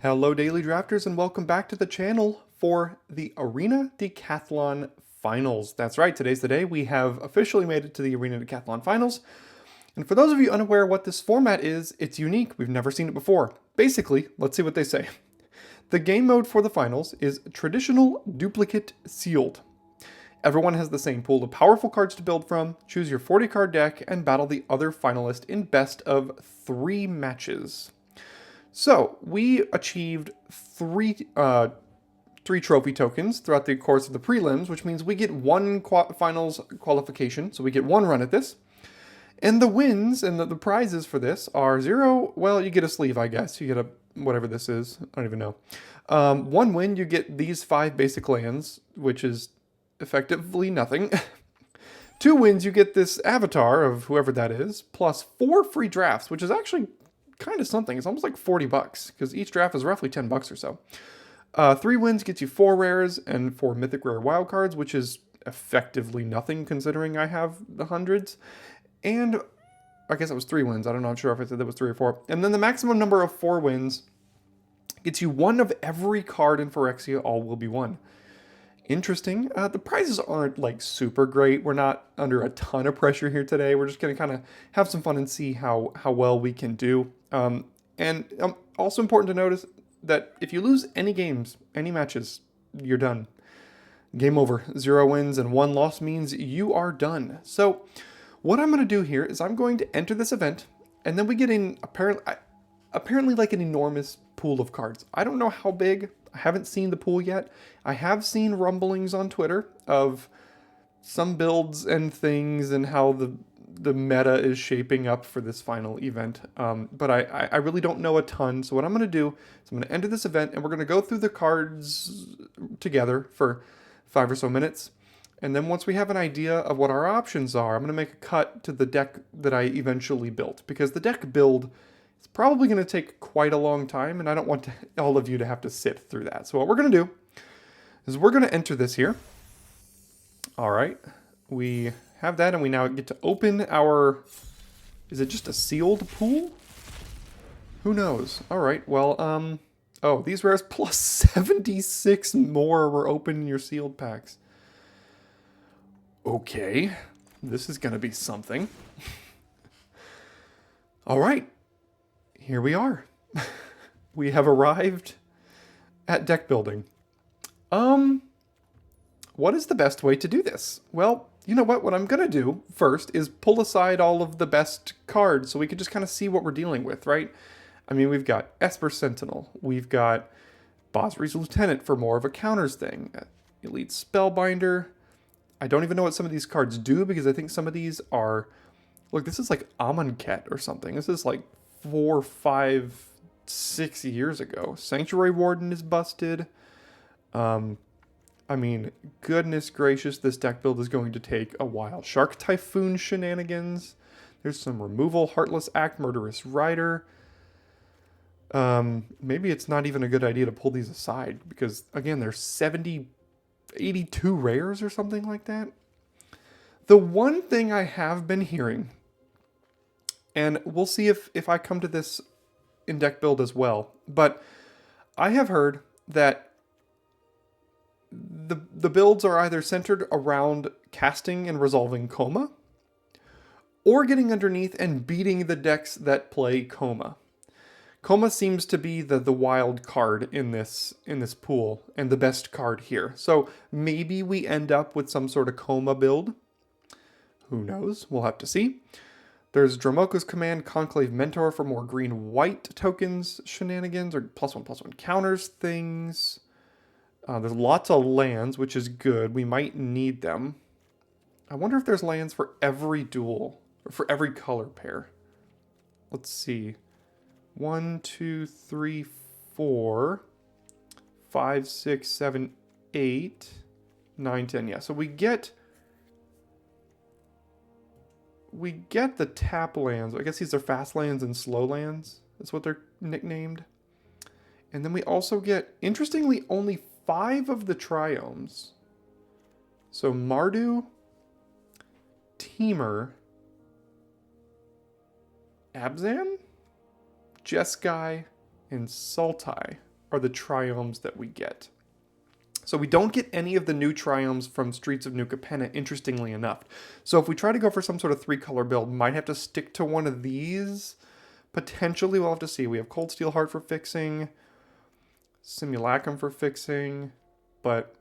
Hello Daily Drafters and welcome back to the channel for the Arena Decathlon Finals. That's right, today's the day. We have officially made it to the Arena Decathlon Finals. And for those of you unaware what this format is, it's unique. We've never seen it before. Basically, let's see what they say. The game mode for the finals is traditional duplicate sealed. Everyone has the same pool of powerful cards to build from, choose your 40 card deck, and battle the other finalist in best of 3 matches. So, we achieved three trophy tokens throughout the course of the prelims, which means we get one finals qualification, so we get one run at this. And the wins and the prizes for this are 0, well, you get a sleeve, I guess. You get a, whatever this is, I don't even know. 1 win, you get these 5 basic lands, which is effectively nothing. 2 wins, you get this avatar of whoever that is, plus 4 free drafts, which is actually kind of something. It's almost like 40 bucks because each draft is roughly 10 bucks or so. 3 wins gets you 4 rares and 4 mythic rare wild cards, which is effectively nothing considering I have the hundreds. And I guess it was 3 wins. I don't know. I'm sure if I said that was 3 or 4. And then the maximum number of 4 wins gets you 1 of every card in Phyrexia. All will be won. Interesting. The prizes aren't like super great. We're not under a ton of pressure here today. We're just going to kind of have some fun and see how well we can do. And also important to notice that if you lose any games, any matches, you're done. Game over. 0 wins and 1 loss means you are done. So what I'm going to do here is I'm going to enter this event, and then we get in apparently like an enormous pool of cards. I don't know how big. I haven't seen the pool yet. I have seen rumblings on Twitter of some builds and things and how the meta is shaping up for this final event. But I really don't know a ton. So what I'm going to do is I'm going to enter this event and we're going to go through the cards together for 5 or so minutes. And then once we have an idea of what our options are, I'm going to make a cut to the deck that I eventually built. Because the deck build is probably going to take quite a long time, and I don't want all of you to have to sit through that. So what we're going to do is we're going to enter this here. All right. We have that, and we now get to open our... Is it just a sealed pool? Who knows? All right. Well, oh, these rares plus 76 more were open in your sealed packs. Okay. This is going to be something. All right. Here we are. We have arrived at deck building. What is the best way to do this? Well, you know what? What I'm going to do first is pull aside all of the best cards so we can just kind of see what we're dealing with, right? I mean, we've got Esper Sentinel. We've got Bosri's Lieutenant for more of a counters thing. Elite Spellbinder. I don't even know what some of these cards do because I think some of these are... Look, this is like Amonkhet or something. This is like 4, 5, 6 years ago. Sanctuary Warden is busted. I mean, goodness gracious, this deck build is going to take a while. Shark Typhoon shenanigans. There's some removal. Heartless Act, Murderous Rider. Maybe it's not even a good idea to pull these aside because, again, there's 82 rares or something like that. The one thing I have been hearing, and we'll see if I come to this in deck build as well, but I have heard that the builds are either centered around casting and resolving Coma, or getting underneath and beating the decks that play Coma. Coma seems to be the wild card in this pool, and the best card here. So maybe we end up with some sort of Coma build. Who knows? We'll have to see. There's Dromoka's Command, Conclave Mentor for more green-white tokens shenanigans, or +1/+1 counters things. There's lots of lands, which is good. We might need them. I wonder if there's lands for every duel, or for every color pair. Let's see. 1, 2, 3, 4, 5, 6, 7, 8, 9, 10. Yeah, so we get the tap lands. I guess these are fast lands and slow lands. That's what they're nicknamed. And then we also get, interestingly, only 5 of the triomes. So Mardu, Temur, Abzan, Jeskai, and Sultai. are the triomes that we get. So we don't get any of the new triomes from Streets of New Capenna, interestingly enough. So if we try to go for some sort of 3-color build, might have to stick to one of these. Potentially, we'll have to see. We have Cold Steel Heart for fixing, Simulacrum for fixing, but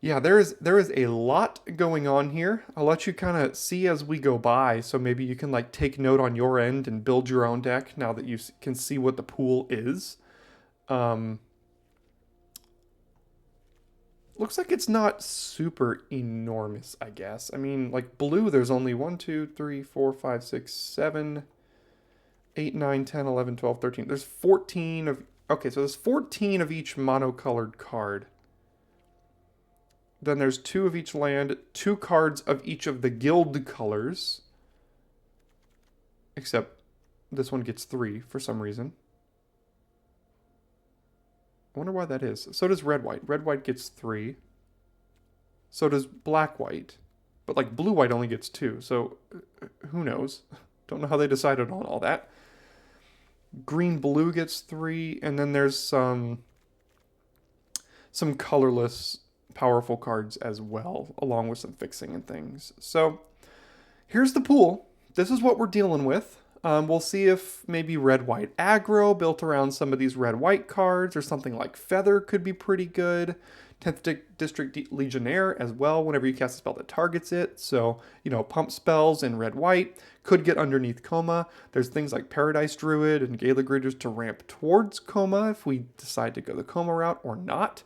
yeah, there is a lot going on here. I'll let you kind of see as we go by, so maybe you can like take note on your end and build your own deck now that you can see what the pool is. Looks like it's not super enormous, I guess. I mean, like blue, there's only 1, 2, 3, 4, 5, 6, 7, 8, 9, 10, 11, 12, 13. There's 14 of... Okay, so there's 14 of each monocolored card. Then there's 2 of each land, 2 cards of each of the guild colors. Except this one gets 3 for some reason. I wonder why that is. So does red-white. Red-white gets 3. So does black-white. But like blue-white only gets 2. So who knows? Don't know how they decided on all that. Green-blue gets 3. And then there's some colorless powerful cards as well, along with some fixing and things. So here's the pool. This is what we're dealing with. We'll see if maybe red-white aggro built around some of these red-white cards, or something like Feather could be pretty good. 10th District Legionnaire as well, whenever you cast a spell that targets it. So, you know, pump spells in red-white could get underneath Coma. There's things like Paradise Druid and Gala Greeters to ramp towards Coma if we decide to go the Coma route or not.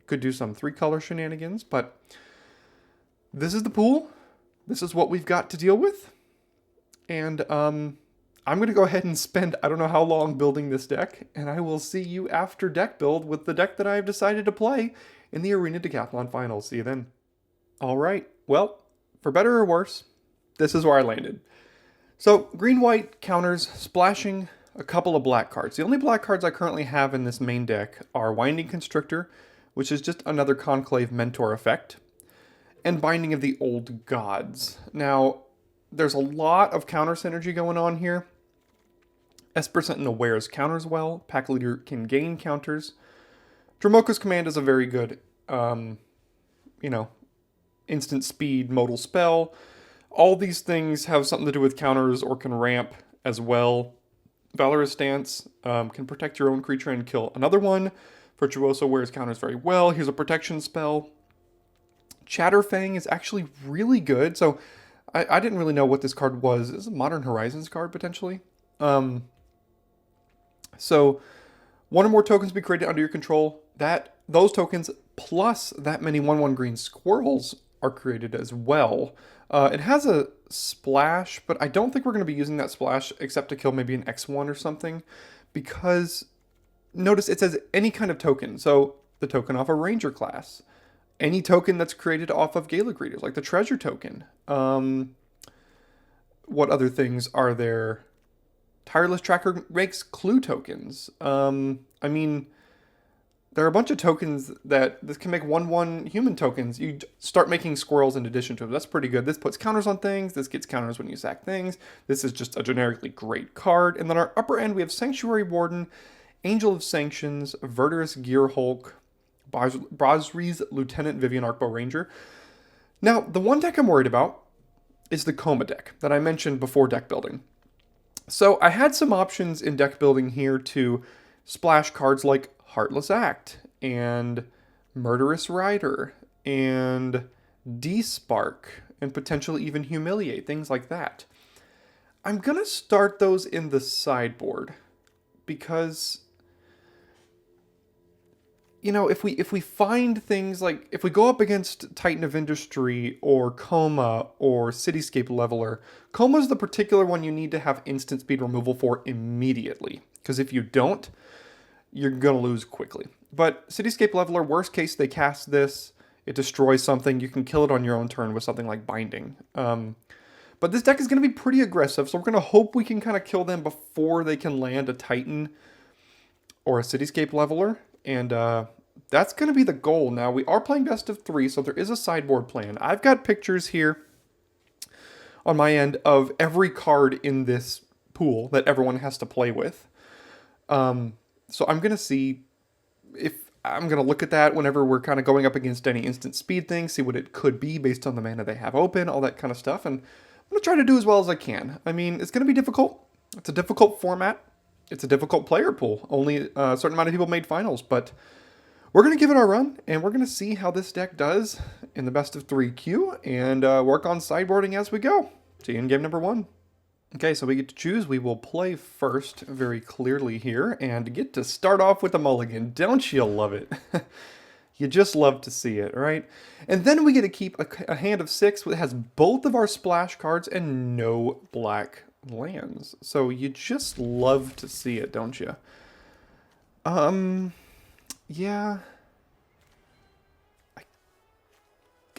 Could do some 3-color shenanigans, but this is the pool. This is what we've got to deal with. And I'm going to go ahead and spend I don't know how long building this deck, and I will see you after deck build with the deck that I've decided to play in the Arena Decathlon Finals. See you then. All right, well, for better or worse, this is where I landed. So green-white counters splashing a couple of black cards. The only black cards I currently have in this main deck are Winding Constrictor, which is just another Conclave Mentor effect, and Binding of the Old Gods. Now, there's a lot of counter synergy going on here. Esper Sentinel wears counters well. Pack Leader can gain counters. Dromoka's Command is a very good, instant speed modal spell. All these things have something to do with counters or can ramp as well. Valorous Stance can protect your own creature and kill another one. Virtuoso wears counters very well. Here's a protection spell. Chatterfang is actually really good. So I didn't really know what this card was. It's a Modern Horizons card, potentially. So one or more tokens be created under your control. Those tokens plus that many 1/1 green squirrels are created as well. It has a splash, but I don't think we're going to be using that splash except to kill maybe an X1 or something, because notice it says any kind of token. So the token off a Ranger class, any token that's created off of Gala Greeters, like the treasure token. What other things are there? Tireless Tracker makes clue tokens. I mean, there are a bunch of tokens that this can make 1/1 human tokens. You start making squirrels in addition to them. That's pretty good. This puts counters on things. This gets counters when you sack things. This is just a generically great card. And then our upper end, we have Sanctuary Warden, Angel of Sanctions, Verdurous Gear Hulk, Brasri's Lieutenant Vivian Arcbow Ranger. Now, the one deck I'm worried about is the Coma deck that I mentioned before deck building. So I had some options in deck building here to splash cards like Heartless Act and Murderous Rider and D-Spark and potentially even Humiliate, things like that. I'm going to start those in the sideboard because, you know, if we find things like, if we go up against Titan of Industry or Coma or Cityscape Leveler, Coma is the particular one you need to have instant speed removal for immediately, because if you don't, you're going to lose quickly. But Cityscape Leveler, worst case, they cast this, it destroys something, you can kill it on your own turn with something like Binding. But this deck is going to be pretty aggressive, so we're going to hope we can kind of kill them before they can land a Titan or a Cityscape Leveler. And that's going to be the goal. Now, we are playing best of 3, so there is a sideboard plan. I've got pictures here on my end of every card in this pool that everyone has to play with. So I'm going to see if I'm going to look at that whenever we're kind of going up against any instant speed thing, see what it could be based on the mana they have open, all that kind of stuff. And I'm going to try to do as well as I can. I mean, it's going to be difficult. It's a difficult format. It's a difficult player pool. Only a certain amount of people made finals, but we're going to give it our run, and we're going to see how this deck does in the best of 3 queue, and work on sideboarding as we go. See you in game number 1. Okay, so we get to choose. We will play first very clearly here, and get to start off with a mulligan. Don't you love it? You just love to see it, right? And then we get to keep a hand of 6 that has both of our splash cards and no black lands. So you just love to see it, don't you? Yeah.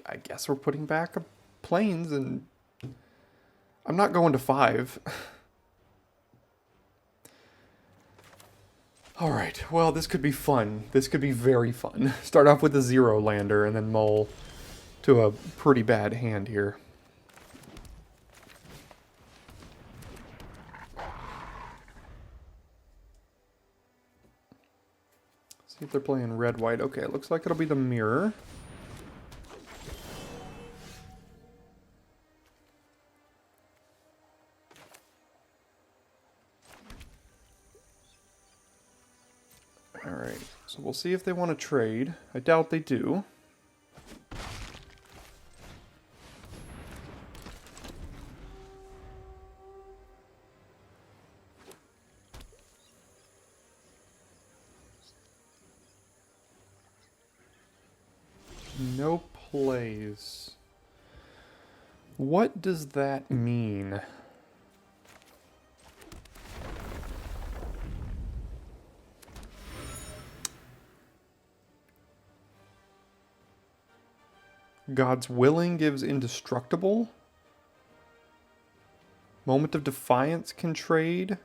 I guess we're putting back a plains, and I'm not going to 5. Alright, well, this could be fun. This could be very fun. Start off with a 0 lander and then mull to a pretty bad hand here. See if they're playing red-white. Okay, it looks like it'll be the mirror. Alright, so we'll see if they want to trade. I doubt they do. No plays. What does that mean? God's Willing gives Indestructible. Moment of Defiance can trade.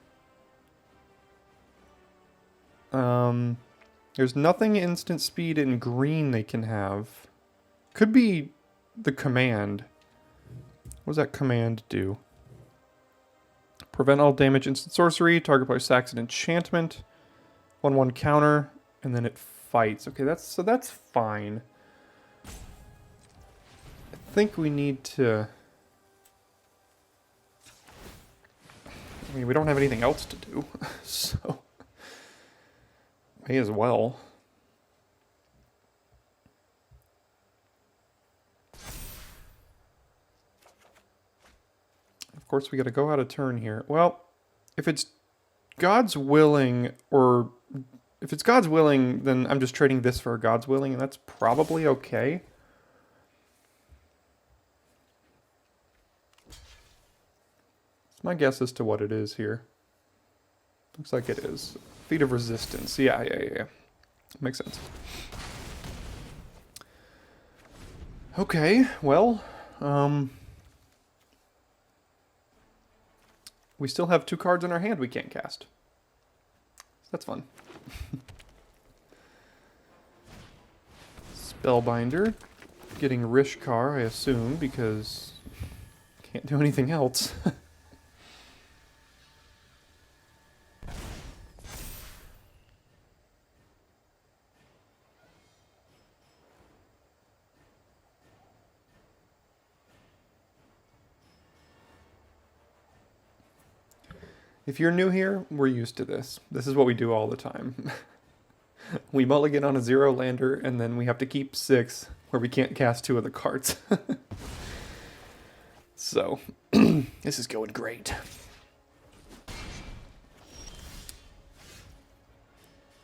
There's nothing instant speed in green they can have. Could be the command. What does that command do? Prevent all damage, instant sorcery, target player sacks an enchantment, 1/1 counter, and then it fights. Okay, that's fine. I think we need to... I mean, we don't have anything else to do, so may as well. Of course, we got to go out of turn here. Well, if it's God's Willing, or if it's God's Willing, then I'm just trading this for God's Willing, and that's probably okay. It's my guess as to what it is here. Looks like it is. Feat of Resistance. Yeah. Makes sense. Okay, well, we still have 2 cards in our hand we can't cast. That's fun. Spellbinder. Getting Rishkar, I assume, because can't do anything else. If you're new here, we're used to this. This is what we do all the time. We mulligan on a 0 lander, and then we have to keep 6 where we can't cast 2 of the cards. So, this is going great.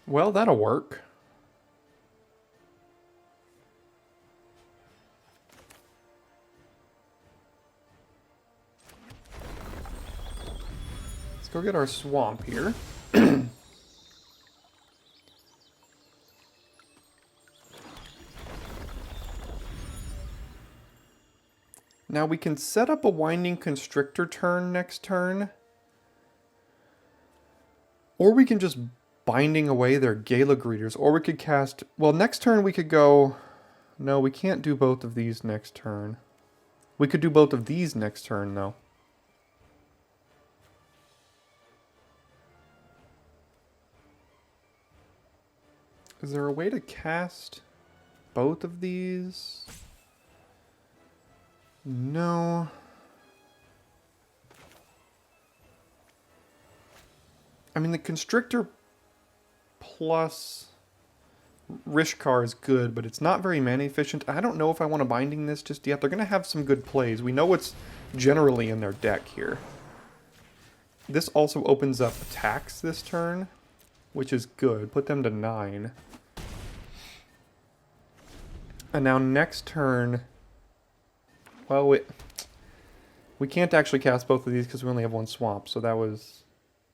Well, that'll work. Let's go get our swamp here. Now we can set up a Winding Constrictor turn next turn. Or we can just Binding away their Gala Greeters. Or we could cast... Well, next turn we could go... No, we can't do both of these next turn. We could do both of these next turn, though. Is there a way to cast both of these? No. I mean, the Constrictor plus Rishkar is good, but it's not very mana efficient. I don't know if I want to Binding this just yet. They're going to have some good plays. We know what's generally in their deck here. This also opens up attacks this turn, which is good. Put them to 9. And now next turn... Well, we can't actually cast both of these because we only have one swamp, so that was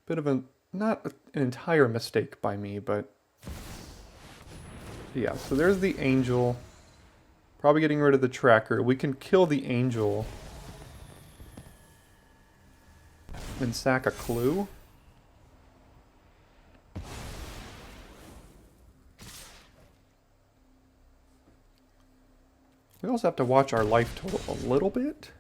a bit of a... Not an entire mistake by me, but... Yeah, so there's the Angel. Probably getting rid of the Tracker. We can kill the Angel. And sack a Clue. We also have to watch our life total a little bit.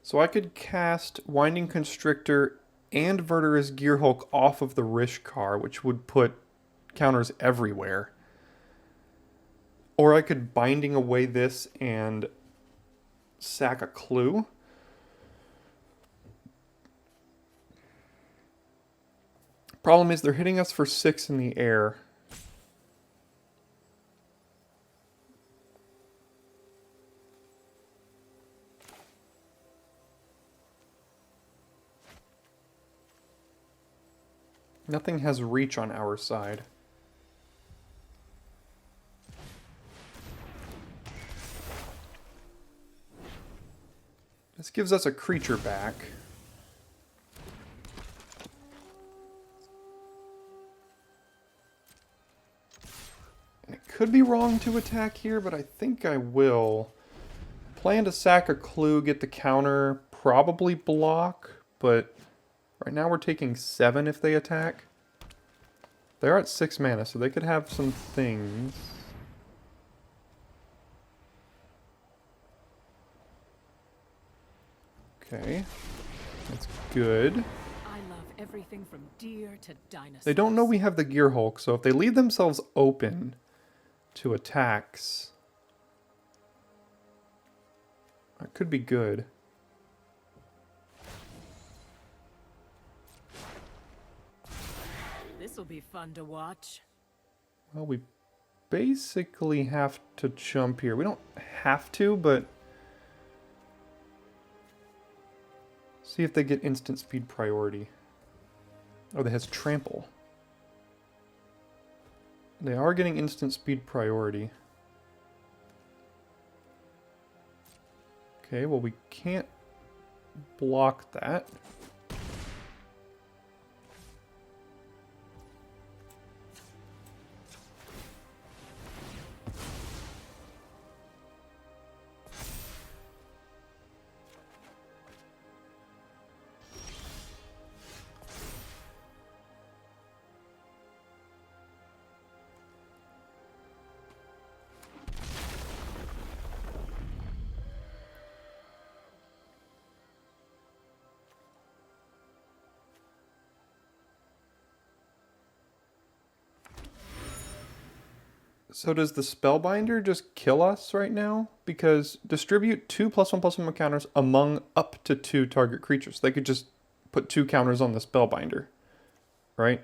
So I could cast Winding Constrictor and Verdurous Gearhulk off of the Rishkar, which would put counters everywhere. Or I could Binding away this and sack a Clue. Problem is they're hitting us for 6 in the air. Nothing has reach on our side. This gives us a creature back. And it could be wrong to attack here, but I think I will. Plan to sack a Clue, get the counter, probably block, but right now we're taking 7 if they attack. They're at 6 mana, so they could have some things. Okay, that's good. I love everything from deer to dinosaurs. They don't know we have the Gearhulk, so if they leave themselves open to attacks, that could be good. This'll be fun to watch. Well, we basically have to jump here. We don't have to, but see if they get instant speed priority. Oh, that has trample. They are getting instant speed priority. Okay, well we can't block that. So does the Spellbinder just kill us right now? Because distribute 2 +1/+1 counters among up to 2 target creatures. They could just put 2 counters on the Spellbinder, right?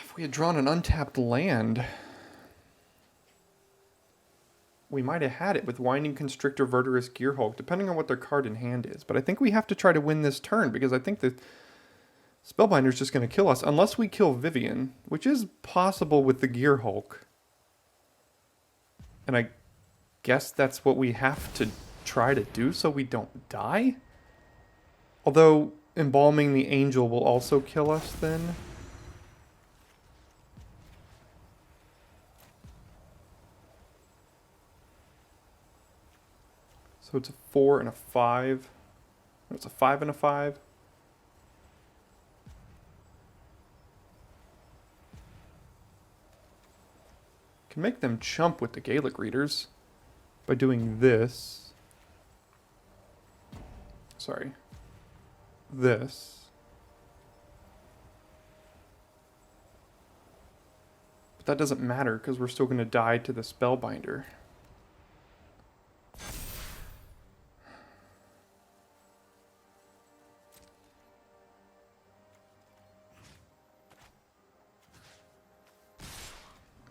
If we had drawn an untapped land, we might have had it with Winding Constrictor, Verdurous Gearhulk, depending on what their card in hand is. But I think we have to try to win this turn, because I think the Spellbinder is just going to kill us, unless we kill Vivian, which is possible with the Gearhulk. And I guess that's what we have to try to do so we don't die? Although, embalming the angel will also kill us then. So it's a 4 and a 5. It's a 5 and a 5. Can make them chump with the Gaelic readers by doing this. Sorry. This. But that doesn't matter because we're still going to die to the Spellbinder.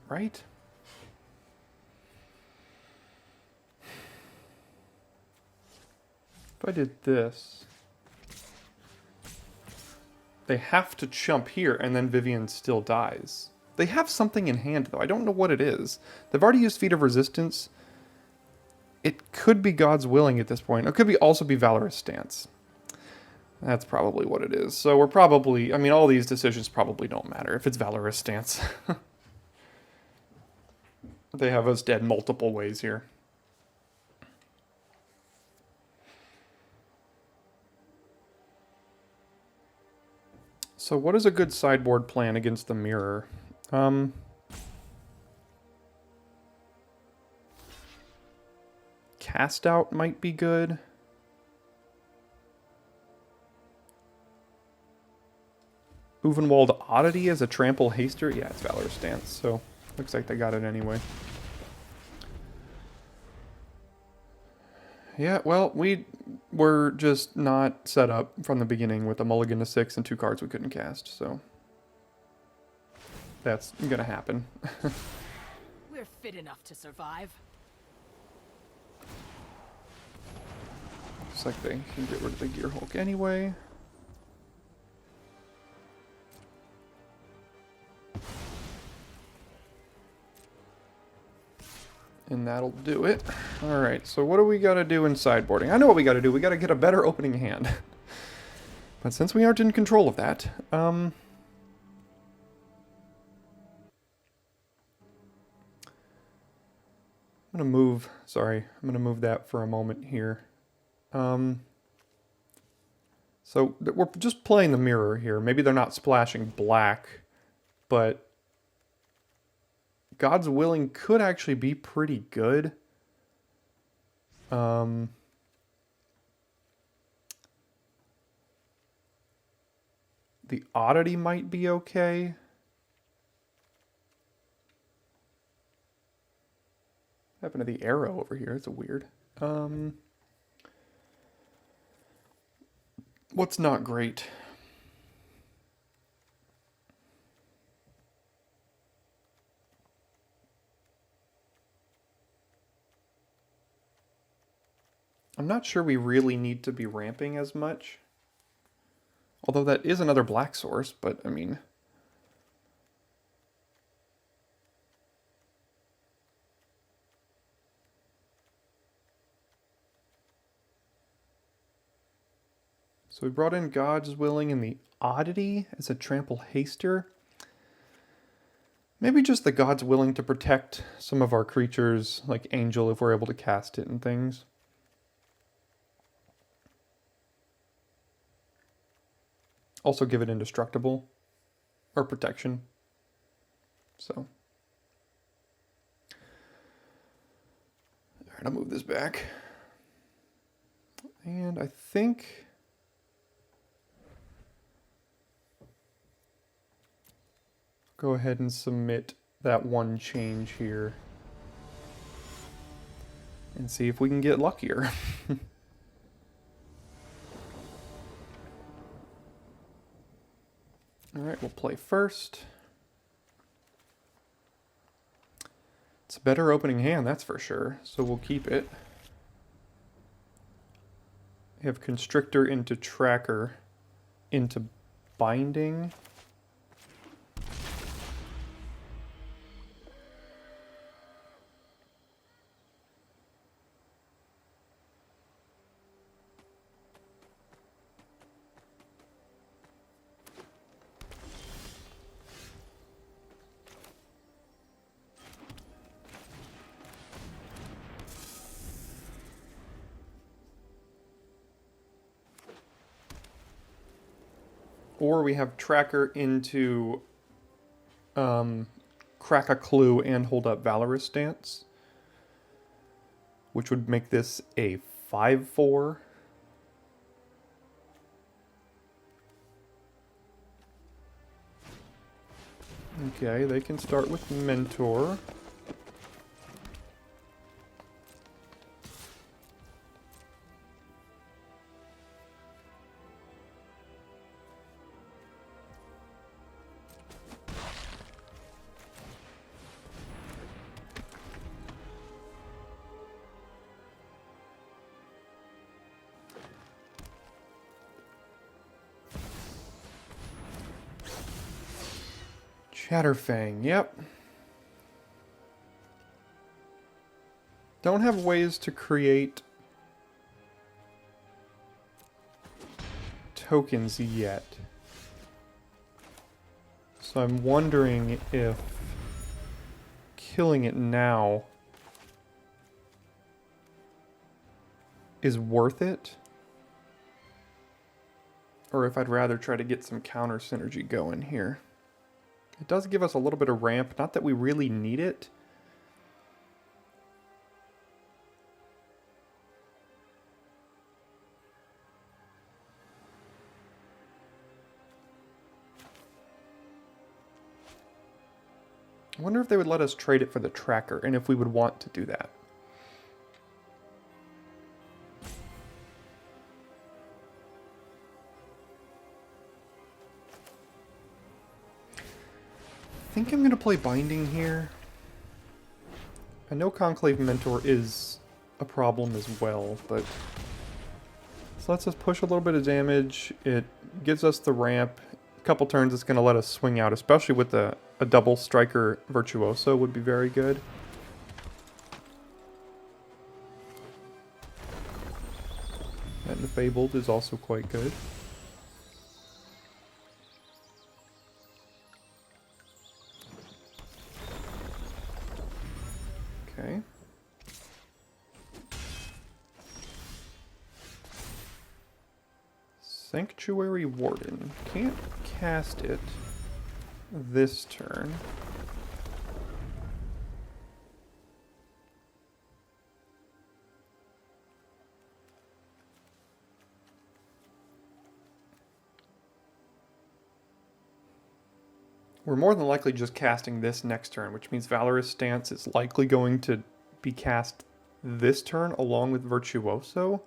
Right? If I did this, they have to chump here and then Vivian still dies. They have something in hand though. I don't know what it is. They've already used Feat of Resistance. It could be God's Willing at this point. It could be also be Valorous Stance. That's probably what it is. So we're probably, I mean, all these decisions probably don't matter if it's Valorous Stance. They have us dead multiple ways here. So what is a good sideboard plan against the mirror? Cast Out might be good. Uvenwald Oddity as a Trample Haster? Yeah, it's Valorous Stance, so looks like they got it anyway. Yeah, well, we were just not set up from the beginning with a mulligan to 6 and 2 cards we couldn't cast, so that's gonna happen. We're fit enough to survive. Looks like they can get rid of the Gear Hulk anyway. And that'll do it. Alright, so what do we gotta do in sideboarding? I know what we gotta do. We gotta get a better opening hand. But since we aren't in control of that, I'm gonna move, sorry, I'm gonna move that for a moment here. So we're just playing the mirror here. Maybe they're not splashing black, but God's Willing could actually be pretty good. The Oddity might be okay. What happened to the arrow over here? It's a weird. What's not great? I'm not sure we really need to be ramping as much. Although that is another black source, but I mean... So we brought in God's Willing and the Oddity as a Trample Haster. Maybe just the God's Willing to protect some of our creatures, like Angel, if we're able to cast it and things. Also give it Indestructible, or Protection. So. Alright, I'll move this back. And I think... go ahead and submit that one change here. And see if we can get luckier. Alright, we'll play first. It's a better opening hand, that's for sure. So we'll keep it. We have Constrictor into Tracker into Binding. Or we have Tracker into Crack a Clue and hold up Valorous Stance, which would make this a 5/4. Okay, they can start with Mentor. Chatterfang, yep. Don't have ways to create tokens yet. So I'm wondering if killing it now is worth it. Or if I'd rather try to get some counter synergy going here. It does give us a little bit of ramp, not that we really need it. I wonder if they would let us trade it for the Tracker, and if we would want to do that. I think I'm going to play Binding here. I know Conclave Mentor is a problem as well, but this lets us push a little bit of damage. It gives us the ramp. A couple turns it's going to let us swing out, especially with a double Striker Virtuoso would be very good. And the Fabled is also quite good. Okay. Sanctuary Warden. Can't cast it this turn. We're more than likely just casting this next turn, which means Valorous Stance is likely going to be cast this turn along with Virtuoso.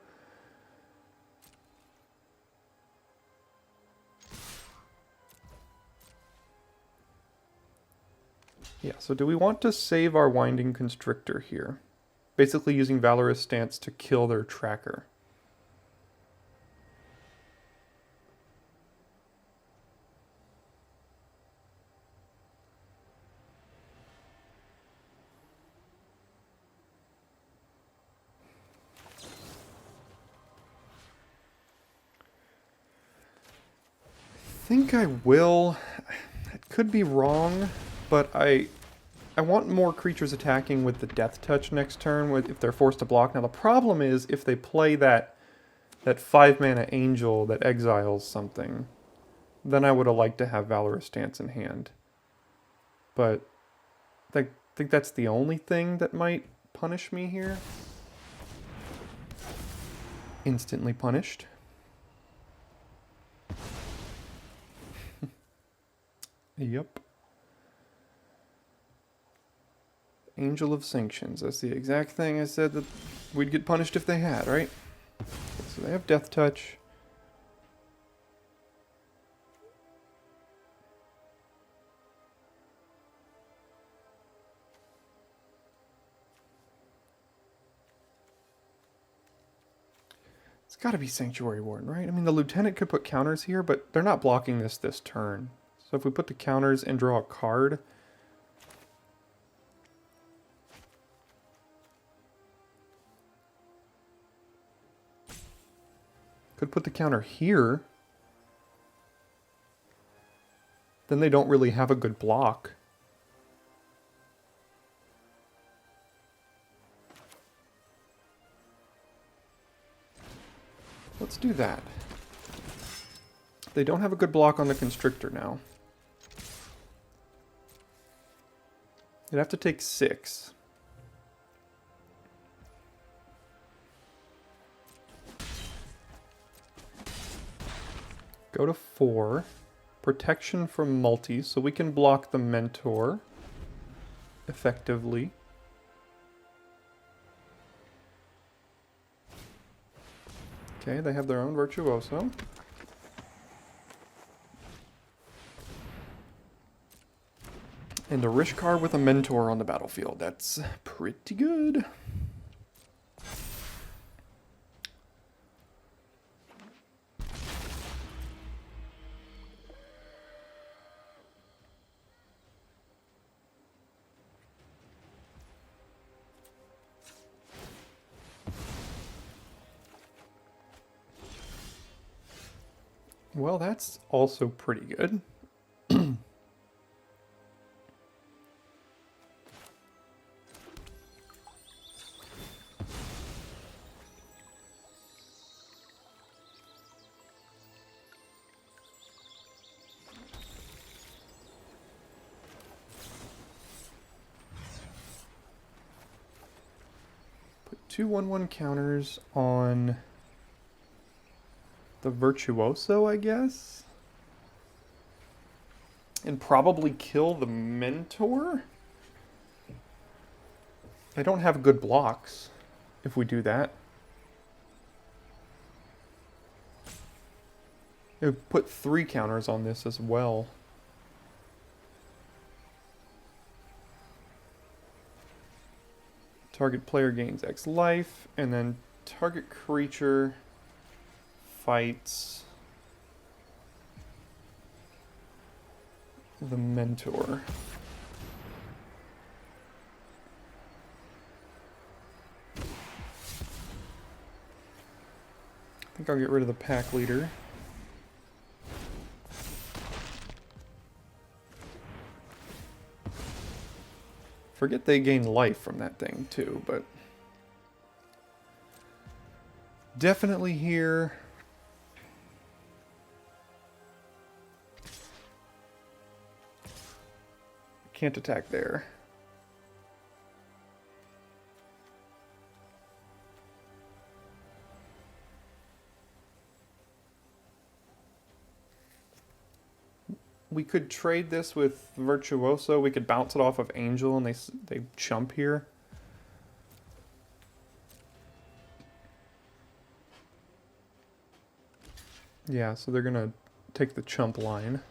Yeah, so do we want to save our Winding Constrictor here? Basically using Valorous Stance to kill their Tracker. I think I will. It could be wrong, but I want more creatures attacking with the Death Touch next turn if they're forced to block. Now the problem is if they play that 5-mana Angel that exiles something, then I would have liked to have Valorous Stance in hand. But I think that's the only thing that might punish me here. Instantly punished. Yep. Angel of Sanctions. That's the exact thing I said that we'd get punished if they had, right? So they have Death Touch. It's got to be Sanctuary Warden, right? I mean, the Lieutenant could put counters here, but they're not blocking this turn. So if we put the counters and draw a card... Could put the counter here. Then they don't really have a good block. Let's do that. They don't have a good block on the Constrictor now. They'd have to take 6. Go to 4. Protection from multi, so we can block the Mentor effectively. Okay, they have their own Virtuoso. And a Rishkar with a Mentor on the battlefield. That's pretty good. Well, that's also pretty good. Put 2 1/1 counters on the Virtuoso, I guess. And probably kill the Mentor? I don't have good blocks if we do that. It would put 3 counters on this as well. Target player gains X life, and then target creature fights the Mentor. I think I'll get rid of the pack leader. Forget they gain life from that thing too, but definitely here. Can't attack there. We could trade this with Virtuoso. We could bounce it off of Angel and they chump here. Yeah, so they're gonna take the chump line.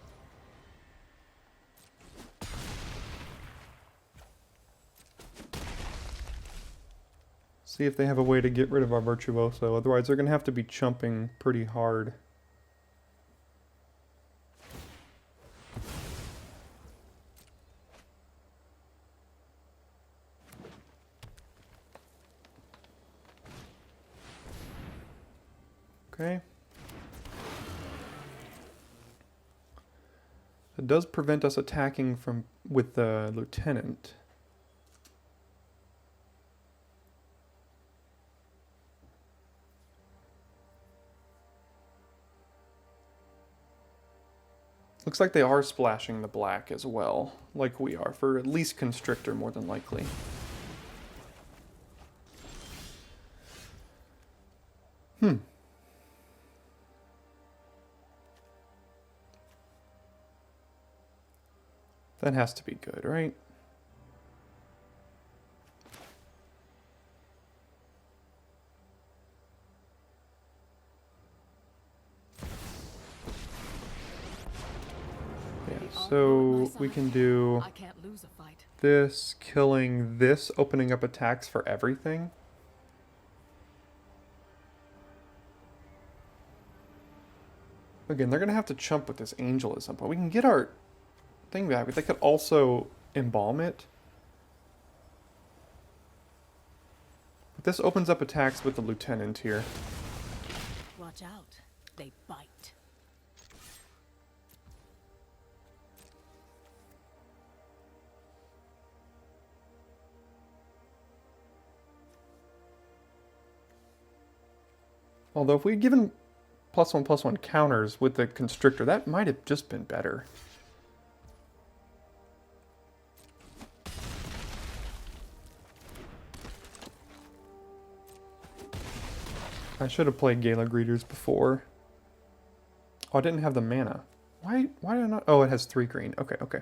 See if they have a way to get rid of our Virtuoso. Otherwise, they're gonna have to be chumping pretty hard. Okay. It does prevent us attacking with the Lieutenant. Looks like they are splashing the black as well, like we are, for at least Constrictor more than likely. That has to be good, right? Yeah, so we can do this, killing this, opening up attacks for everything. Again, they're going to have to chump with this Angel at some point. We can get our thing back, but they could also embalm it. But this opens up attacks with the Lieutenant here. Watch out, they bite. Although if we had given +1/+1 counters with the Constrictor. That might have just been better. I should have played Gala Greeters before. Oh, I didn't have the mana. Why did I not? Oh, it has 3 green. Okay, okay.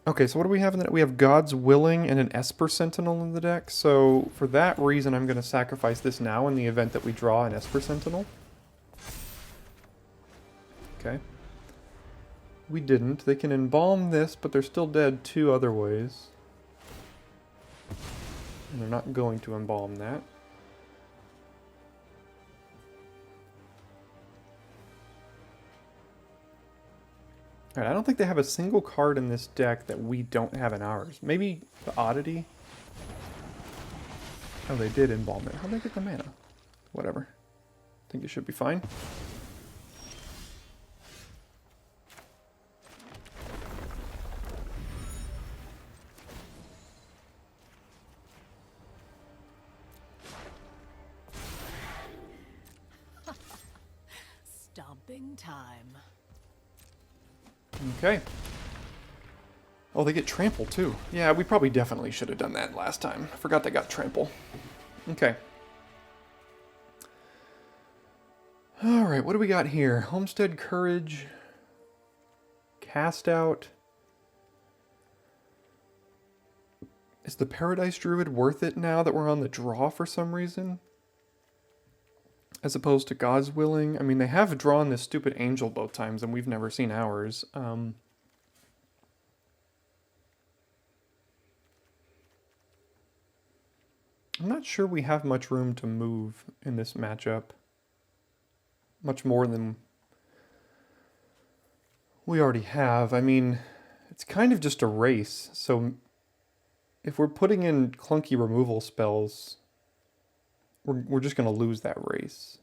Okay, so what do we have in that? We have God's Willing and an Esper Sentinel in the deck. So for that reason, I'm going to sacrifice this now in the event that we draw an Esper Sentinel. Okay. We didn't. They can embalm this, but they're still dead 2 other ways. And they're not going to embalm that. Alright, I don't think they have a single card in this deck that we don't have in ours. Maybe the Oddity? Oh, they did embalm it. How'd they get the mana? Whatever. I think it should be fine. Stomping time. Okay. Oh, they get trample too. Yeah, we probably definitely should have done that last time. I forgot they got trample. Okay. Alright, what do we got here? Homestead Courage. Cast Out. Is the Paradise Druid worth it now that we're on the draw for some reason? As opposed to God's Willing. I mean, they have drawn this stupid angel both times, and we've never seen ours. I'm not sure we have much room to move in this matchup. Much more than we already have. I mean, it's kind of just a race. So if we're putting in clunky removal spells, we're just going to lose that race.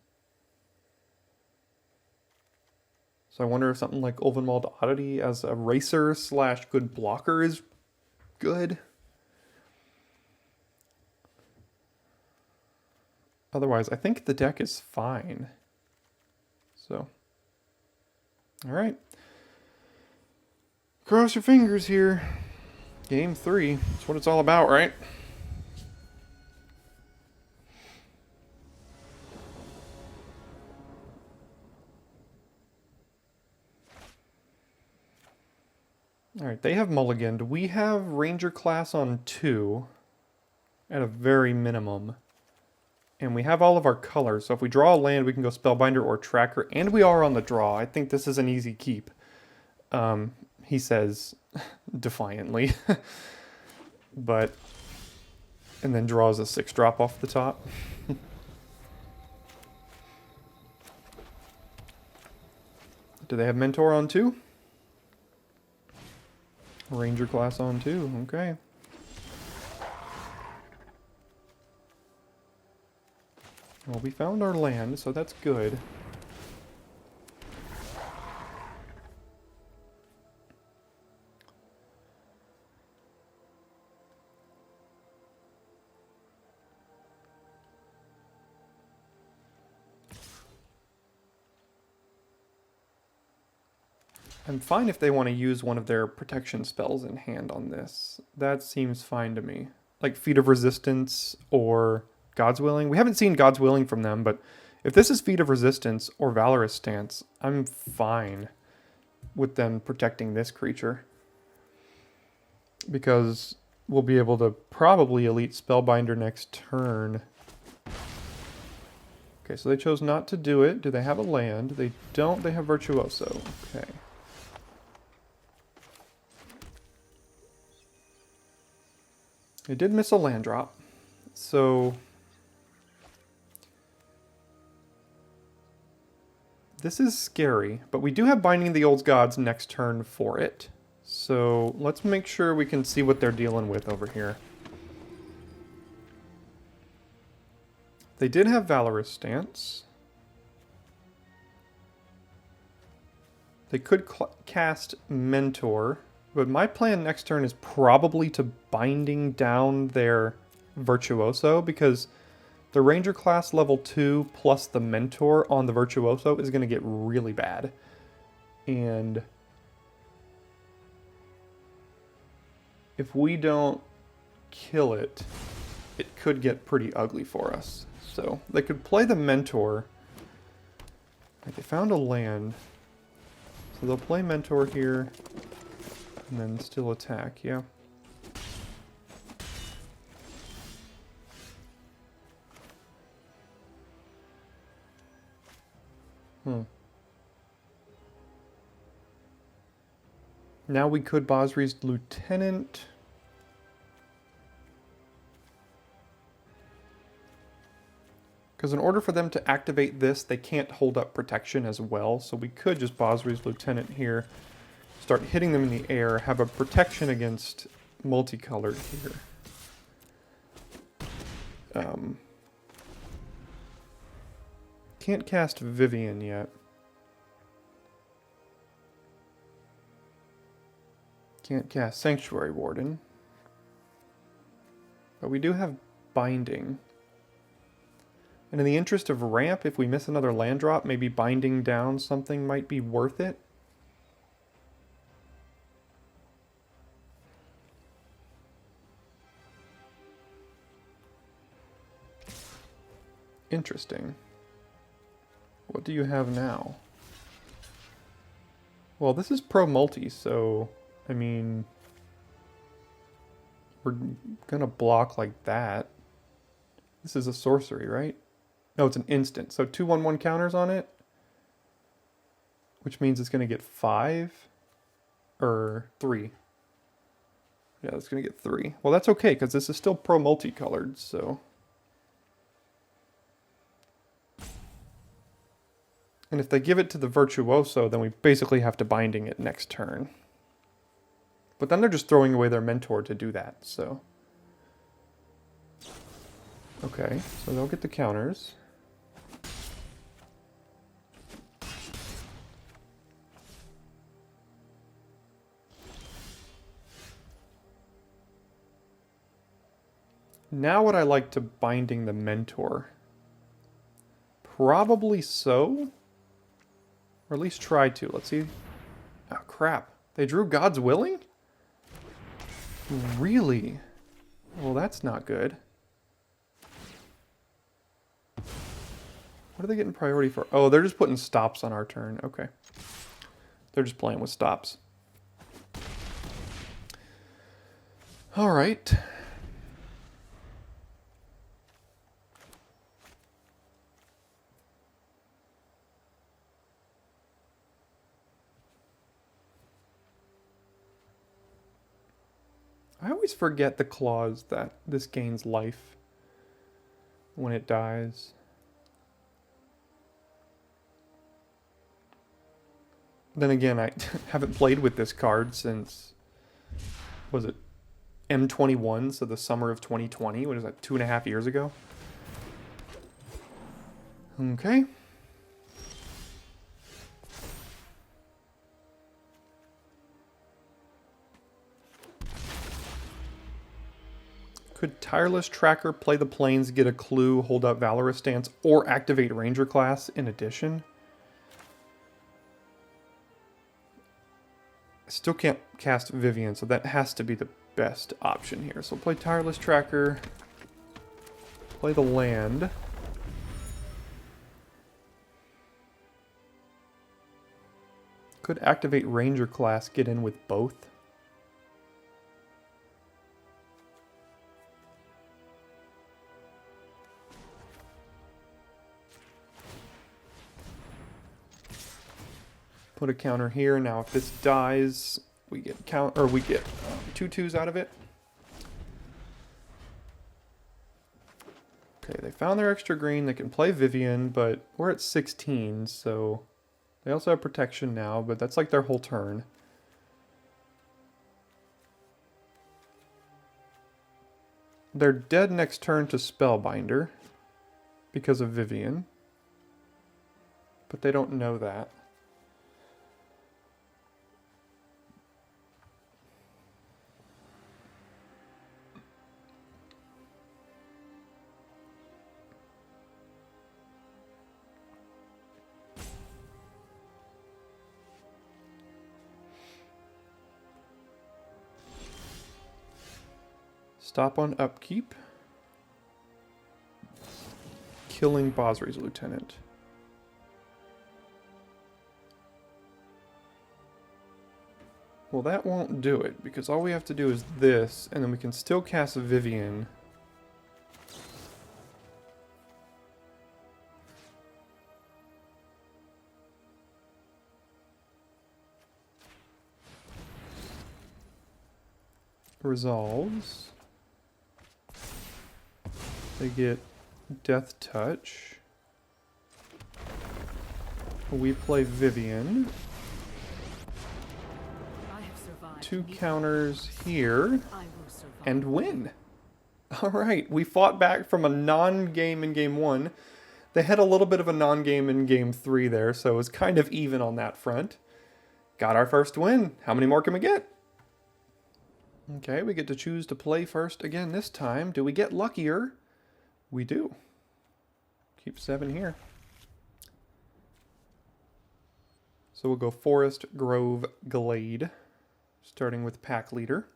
So I wonder if something like Ulvenwald Oddity as a racer / good blocker is good. Otherwise, I think the deck is fine. So, all right. Cross your fingers here. Game 3. That's what it's all about, right? Alright, they have mulliganed. We have Ranger class on 2 at a very minimum. And we have all of our colors, so if we draw a land, we can go Spellbinder or Tracker, and we are on the draw. I think this is an easy keep. He says defiantly. But, and then draws a 6-drop off the top. Do they have Mentor on 2? Ranger class on 2, okay. Well, we found our land, so that's good. I'm fine if they want to use one of their protection spells in hand on this. That seems fine to me. Like Feat of Resistance or God's Willing. We haven't seen God's Willing from them, but if this is Feat of Resistance or Valorous Stance, I'm fine with them protecting this creature. Because we'll be able to probably Elite Spellbinder next turn. Okay, so they chose not to do it. Do they have a land? They don't. They have Virtuoso. Okay. They did miss a land drop, so this is scary, but we do have Binding the Old Gods next turn for it. So let's make sure we can see what they're dealing with over here. They did have Valorous Stance. They could cast Mentor. But my plan next turn is probably to Binding down their Virtuoso, because The Ranger class level 2 plus the Mentor on the Virtuoso is going to get really bad. And if we don't kill it, it could get pretty ugly for us. So they could play the Mentor. Like they found a land. So they'll play Mentor here and then still attack, yeah. Now we could Basri's Lieutenant. Because in order for them to activate this, they can't hold up protection as well. So we could just Basri's Lieutenant here, start hitting them in the air, have a protection against multicolored here. Can't cast Vivian yet. Can't cast Sanctuary Warden. But we do have Binding. And in the interest of ramp, if we miss another land drop, maybe binding down something might be worth it. Interesting. What do you have now? Well, this is pro multi, so I mean, we're gonna block like that. This is a sorcery, right? No, it's an instant. So 2/1/1 counters on it, which means it's gonna get 5 or 3. Yeah, it's gonna get 3. Well, that's okay because this is still pro multicolored, so. And if they give it to the Virtuoso, then we basically have to binding it next turn. But then they're just throwing away their Mentor to do that, so. Okay, so they'll get the counters. Now would I like to binding the Mentor? Probably so. Or at least try to. Let's see. Oh, crap. They drew God's Willing? Really? Well, that's not good. What are they getting priority for? Oh, they're just putting stops on our turn. Okay. They're just playing with stops. All right. I always forget the clause that this gains life when it dies. Then again, I haven't played with this card since, was it M21, so the summer of 2020? What is that, 2.5 years ago? Okay. Could Tireless Tracker play the planes, get a clue, hold up Valorous Stance, or activate Ranger class in addition? I still can't cast Vivian, so that has to be the best option here. So play Tireless Tracker, play the land. Could activate Ranger class, get in with both. Put a counter here. Now, if this dies, we get we get 2/2s out of it. Okay, they found their extra green. They can play Vivian, but we're at 16, so they also have protection now. But that's like their whole turn. They're dead next turn to Spellbinder because of Vivian, but they don't know that. Stop on upkeep. Killing Bosri's lieutenant. Well, that won't do it, because all we have to do is this, and then we can still cast Vivian. Resolves. They get Death Touch. We play Vivian. I have survived. 2 counters here, I will survive. and win. Alright, we fought back from a non-game in game 1. They had a little bit of a non-game in game 3 there, so it was kind of even on that front. Got our first win. How many more can we get? Okay, we get to choose to play first again this time. Do we get luckier? We do. Keep 7 here. So we'll go Forest, Grove, Glade, starting with Pack Leader.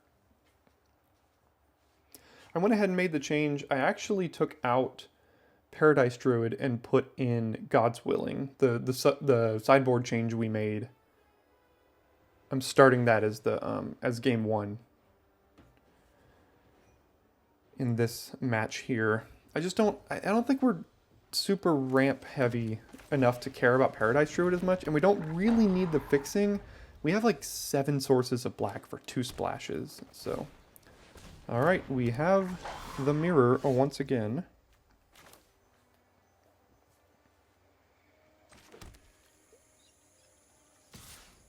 I went ahead and made the change. I actually took out Paradise Druid and put in God's Willing, the sideboard change we made. I'm starting that as as game 1 in this match here. I don't think we're super ramp heavy enough to care about Paradise Druid as much, and we don't really need the fixing. We have like 7 sources of black for 2 splashes, so. Alright, we have the mirror once again.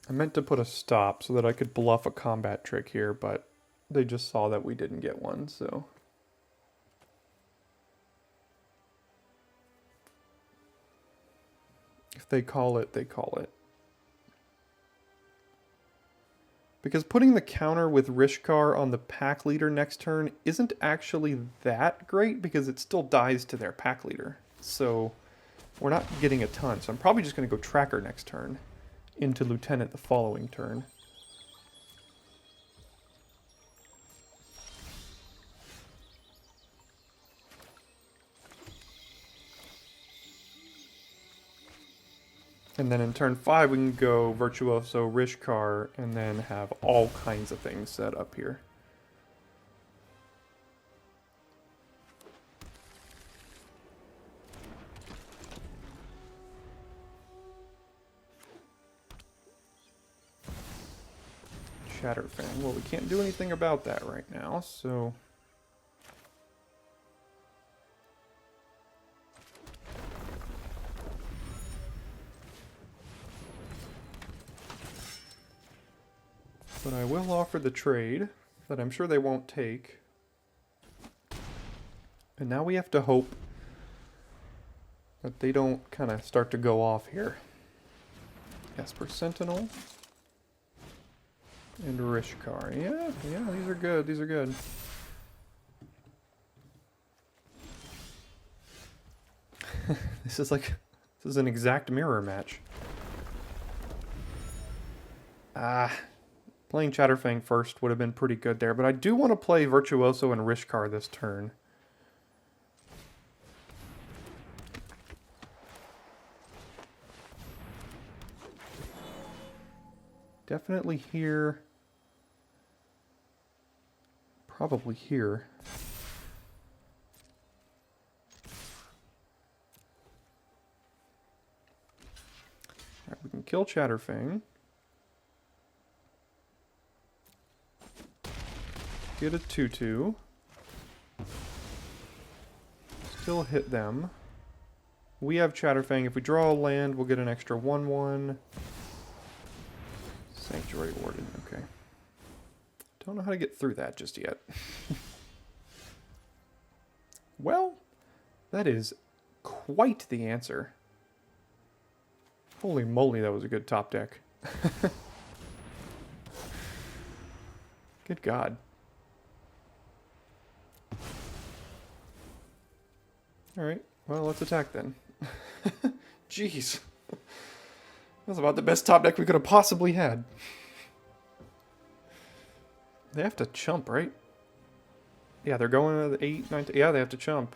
I meant to put a stop so that I could bluff a combat trick here, but they just saw that we didn't get one, so. If they call it, they call it. Because putting the counter with Rishkar on the pack leader next turn isn't actually that great because it still dies to their pack leader. So we're not getting a ton. So I'm probably just going to go Tracker next turn into Lieutenant the following turn. And then in turn 5, we can go Virtuoso, Rishkar, and then have all kinds of things set up here. Shatterfang. Well, we can't do anything about that right now, so... But I will offer the trade that I'm sure they won't take. And now we have to hope that they don't kind of start to go off here. Esper Sentinel. And Rishkar. Yeah, these are good. These are good. This is an exact mirror match. Playing Chatterfang first would have been pretty good there, but I do want to play Virtuoso and Rishkar this turn. Definitely here. Probably here. Alright, we can kill Chatterfang. Get a 2/2. Still hit them. We have Chatterfang. If we draw a land, we'll get an extra 1/1. Sanctuary Warden, okay. Don't know how to get through that just yet. Well, that is quite the answer. Holy moly, that was a good top deck. Good God. Alright, well, let's attack then. Jeez. That was about the best top deck we could have possibly had. They have to chump, right? Yeah, they're going to the 8, 9, yeah, they have to chump.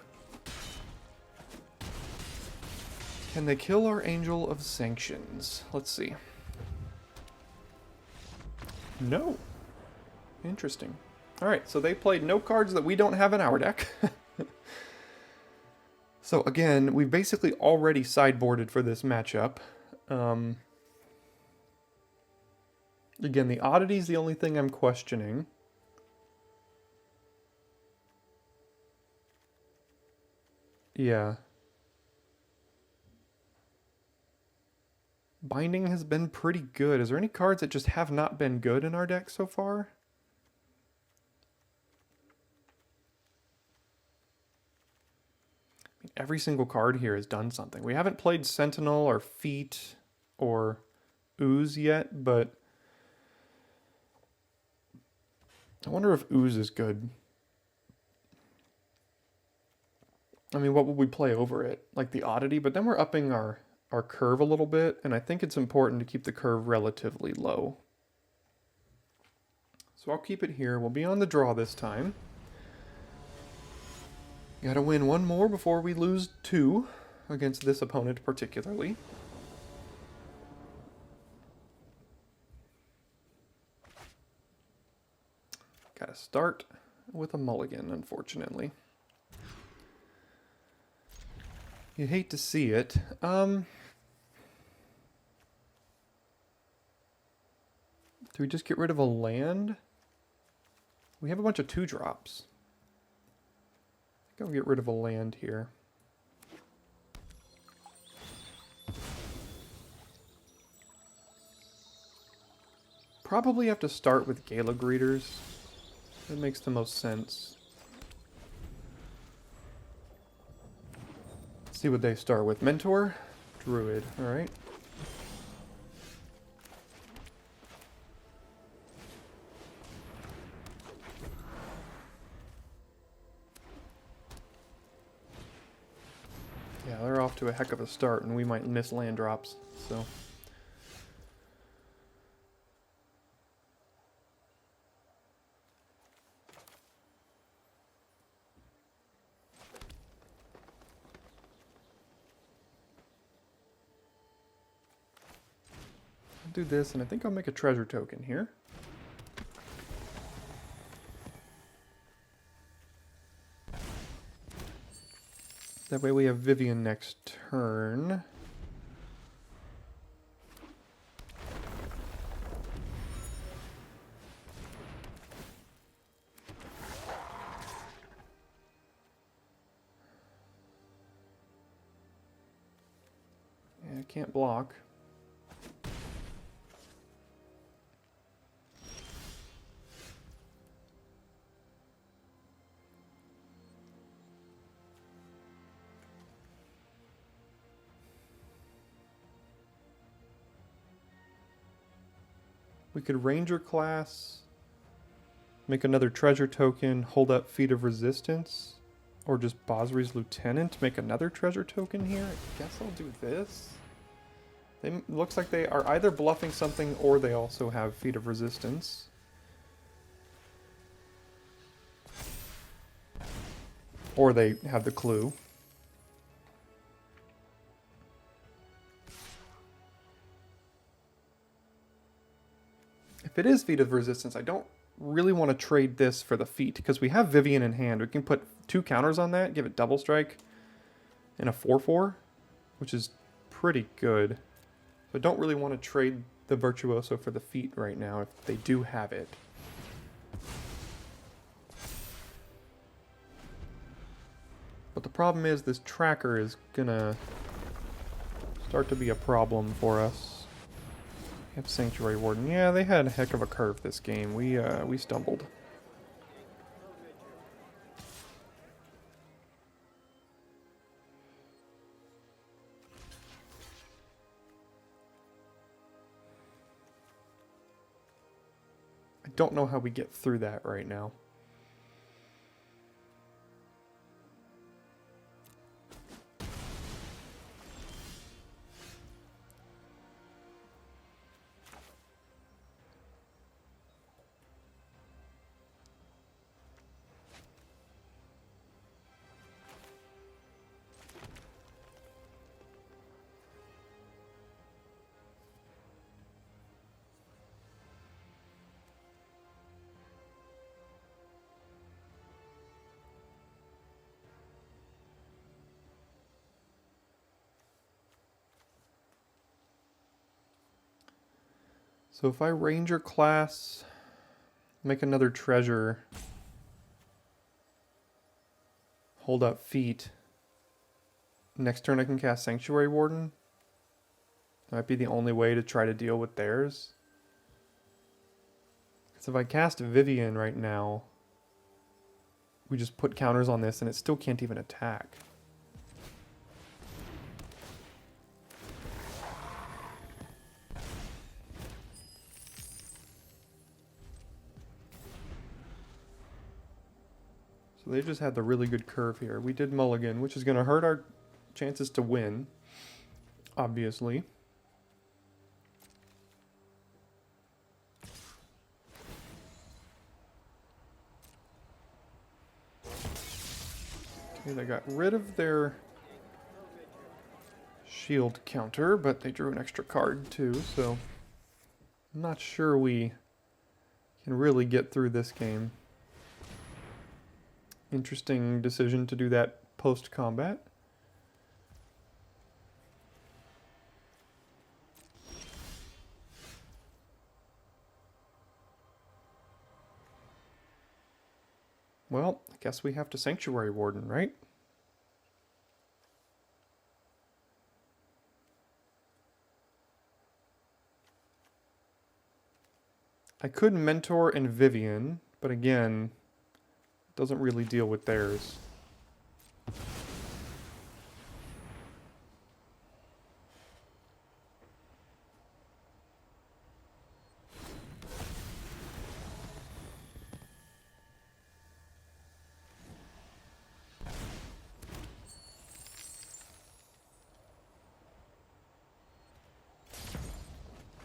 Can they kill our Angel of Sanctions? Let's see. No. Interesting. Alright, so they played no cards that we don't have in our deck. So again, we've basically already sideboarded for this matchup. Again, the oddity is the only thing I'm questioning. Yeah. Binding has been pretty good. Is there any cards that just have not been good in our deck so far? I mean, every single card here has done something. We haven't played Sentinel or Feet or Ooze yet, but I wonder if Ooze is good. I mean, what would we play over it? Like the Oddity, but then we're upping our curve a little bit, and I think it's important to keep the curve relatively low. So I'll keep it here. We'll be on the draw this time. Gotta win one more before we lose 2 against this opponent particularly. Gotta start with a mulligan, unfortunately. You hate to see it. Do we just get rid of a land? We have a bunch of 2-drops. I think I'll get rid of a land here. Probably have to start with Gala Greeters. That makes the most sense. Let's see what they start with. Mentor, Druid, alright. Yeah, they're off to a heck of a start, and we might miss land drops, so. I'll do this, and I think I'll make a treasure token here. That way we have Vivian next turn. Yeah, I can't block. We could Ranger class, make another treasure token, hold up Feat of Resistance, or just Bosri's Lieutenant, make another treasure token here. I guess I'll do this. Looks like they are either bluffing something or they also have Feat of Resistance. Or they have the clue. If it is Feat of Resistance, I don't really want to trade this for the feat, because we have Vivian in hand. We can put 2 counters on that, give it double strike, and a 4/4, which is pretty good. So I don't really want to trade the Virtuoso for the feat right now, if they do have it. But the problem is this tracker is gonna start to be a problem for us. We have Sanctuary Warden. Yeah, they had a heck of a curve this game. We stumbled. I don't know how we get through that right now. So if I Ranger class, make another treasure, hold up feet, next turn I can cast Sanctuary Warden. That might be the only way to try to deal with theirs. So if I cast Vivian right now, we just put counters on this and it still can't even attack. So they just had the really good curve here. We did mulligan, which is going to hurt our chances to win, obviously. Okay, they got rid of their shield counter, but they drew an extra card too, so I'm not sure we can really get through this game. Interesting decision to do that post-combat. Well, I guess we have to Sanctuary Warden, right? I could Mentor and Vivian, but again, doesn't really deal with theirs.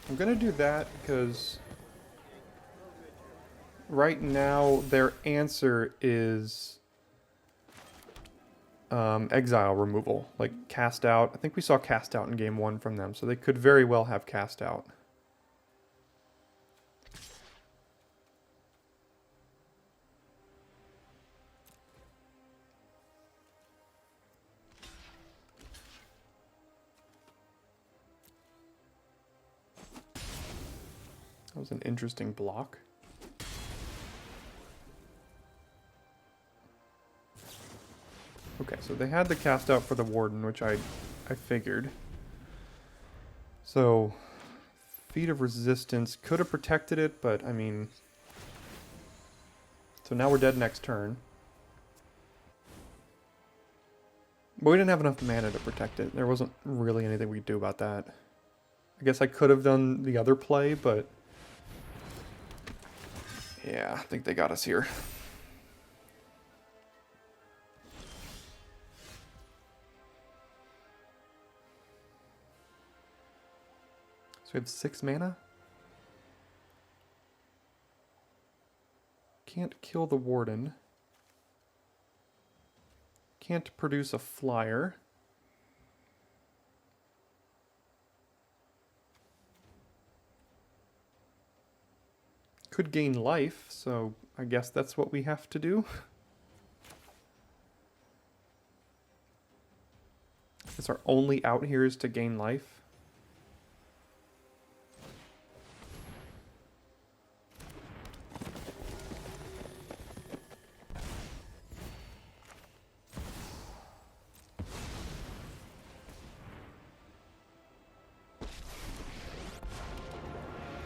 I'm gonna do that because right now their answer is exile removal, like cast out. I think we saw cast out in game 1 from them, so they could very well have cast out. That was an interesting block. Okay, so they had the cast out for the Warden, which I figured. So, Feet of Resistance could have protected it, but I mean... So now we're dead next turn. But we didn't have enough mana to protect it. There wasn't really anything we could do about that. I guess I could have done the other play, but... Yeah, I think they got us here. So we have 6 mana. Can't kill the Warden. Can't produce a flyer. Could gain life, so I guess that's what we have to do. Guess our only out here is to gain life.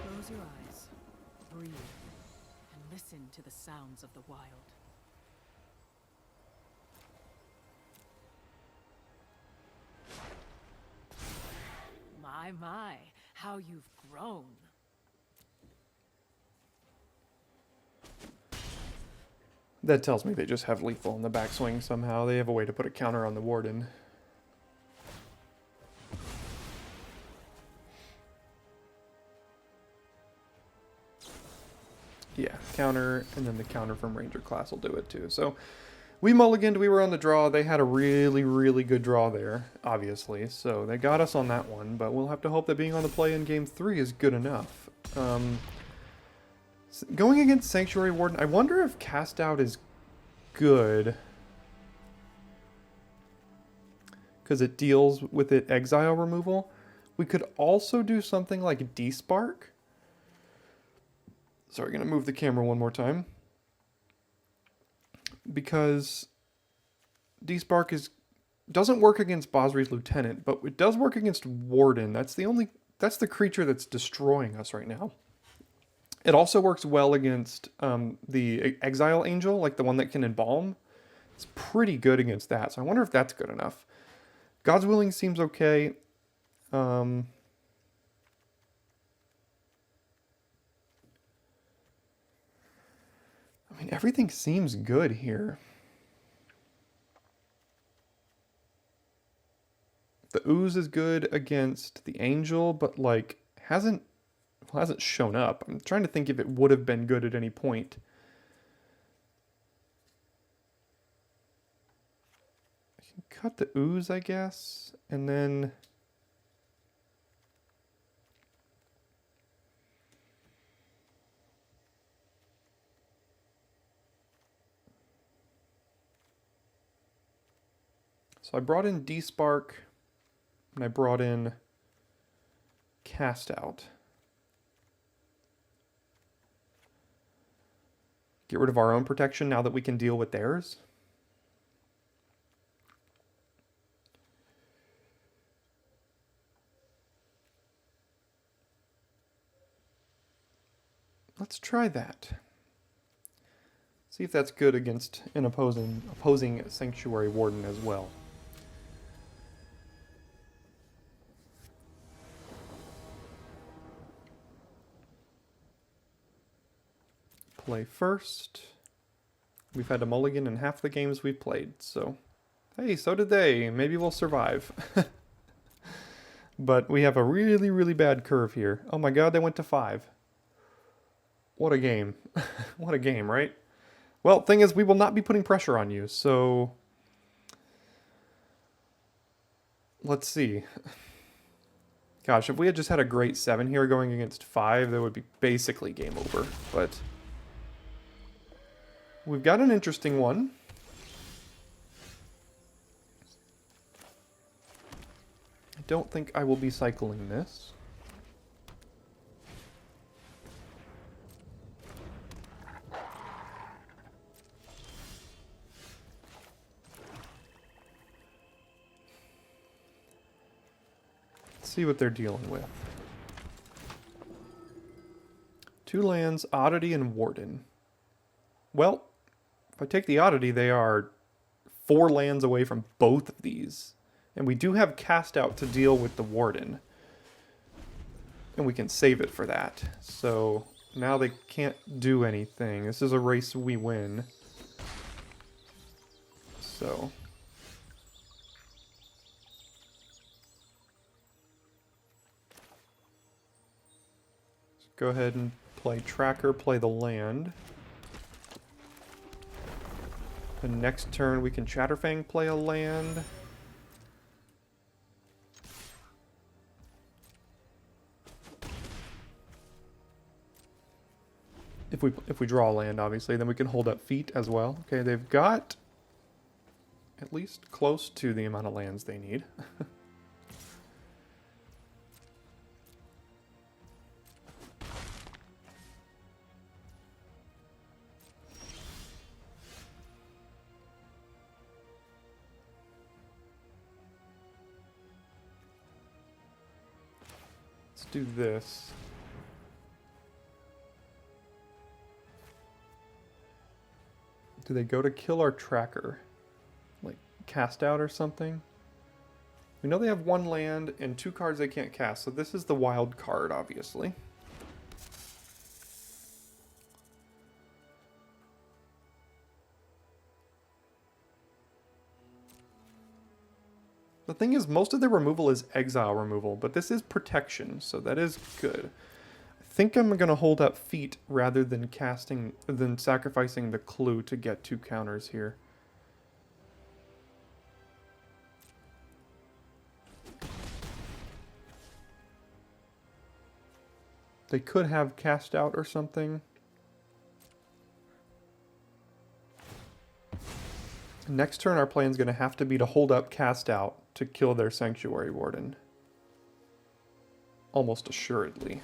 Close your eyes, breathe, and listen to the sounds of the wild. My, how you've grown. That tells me they just have lethal in the backswing somehow. They have a way to put a counter on the Warden. Yeah, counter, and then the counter from Ranger class will do it too. So we mulliganed, we were on the draw. They had a really, really good draw there, obviously. So they got us on that one, but we'll have to hope that being on the play in game 3 is good enough. Going against Sanctuary Warden, I wonder if cast out is good. Because it deals with it exile removal. We could also do something like Despark. Sorry, going to move the camera one more time. Because Despark doesn't work against Bosri's Lieutenant, but it does work against Warden. That's the creature that's destroying us right now. It also works well against the Exile Angel, like the one that can embalm. It's pretty good against that, so I wonder if that's good enough. God's Willing seems okay. I mean, everything seems good here. The Ooze is good against the Angel, but like hasn't shown up. I'm trying to think if it would have been good at any point. I can cut the Ooze, I guess, and then so I brought in Despark and I brought in Cast Out. Get rid of our own protection now that we can deal with theirs. Let's try that. See if that's good against an opposing Sanctuary Warden as well. Play first. We've had a mulligan in half the games we've played, so hey, so did they. Maybe we'll survive. But we have a really, really bad curve here. Oh my god, they went to 5. What a game. What a game, right? Well, thing is, we will not be putting pressure on you, so let's see. Gosh, if we had just had a great 7 here going against 5, that would be basically game over, but we've got an interesting one. I don't think I will be cycling this. Let's see what they're dealing with. 2 lands, Oddity and Warden. Well, if I take the Oddity, they are 4 lands away from both of these. And we do have Cast Out to deal with the Warden. And we can save it for that. So now they can't do anything. This is a race we win. So let's go ahead and play Tracker, play the land. The next turn we can Chatterfang play a land. If we draw a land, obviously, then we can hold up Feet as well. Okay, they've got at least close to the amount of lands they need. Let's do this. Do they go to kill our Tracker? Like, Cast Out or something? We know they have 1 land and 2 cards they can't cast, so this is the wild card, obviously. The thing is, most of their removal is exile removal, but this is protection, so that is good. I think I'm going to hold up Feet rather than sacrificing the Clue to get 2 counters here. They could have Cast Out or something. Next turn our plan is going to have to be to hold up Cast Out to kill their Sanctuary Warden. Almost assuredly.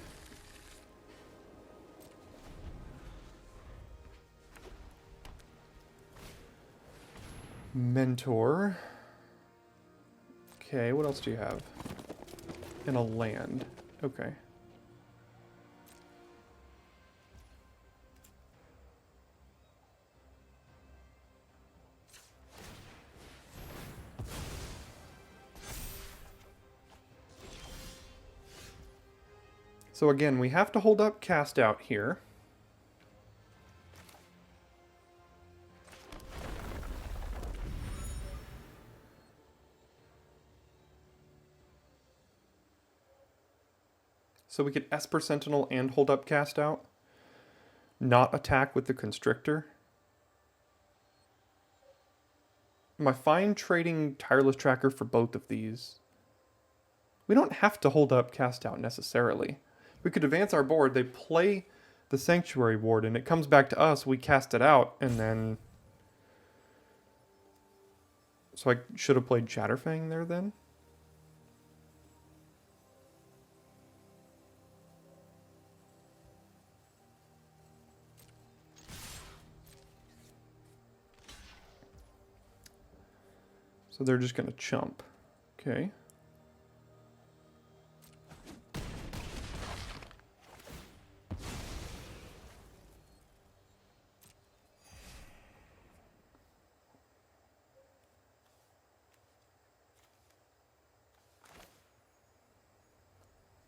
Mentor. Okay, what else do you have? And a land. Okay. So again, we have to hold up cast out here. So we could Esper Sentinel and hold up cast out. Not attack with the Constrictor. Am I fine trading Tireless Tracker for both of these? We don't have to hold up cast out necessarily. We could advance our board, they play the Sanctuary Warden, it comes back to us, we cast it out, and then... So I should have played Shatterfang there then? So they're just going to chump. Okay.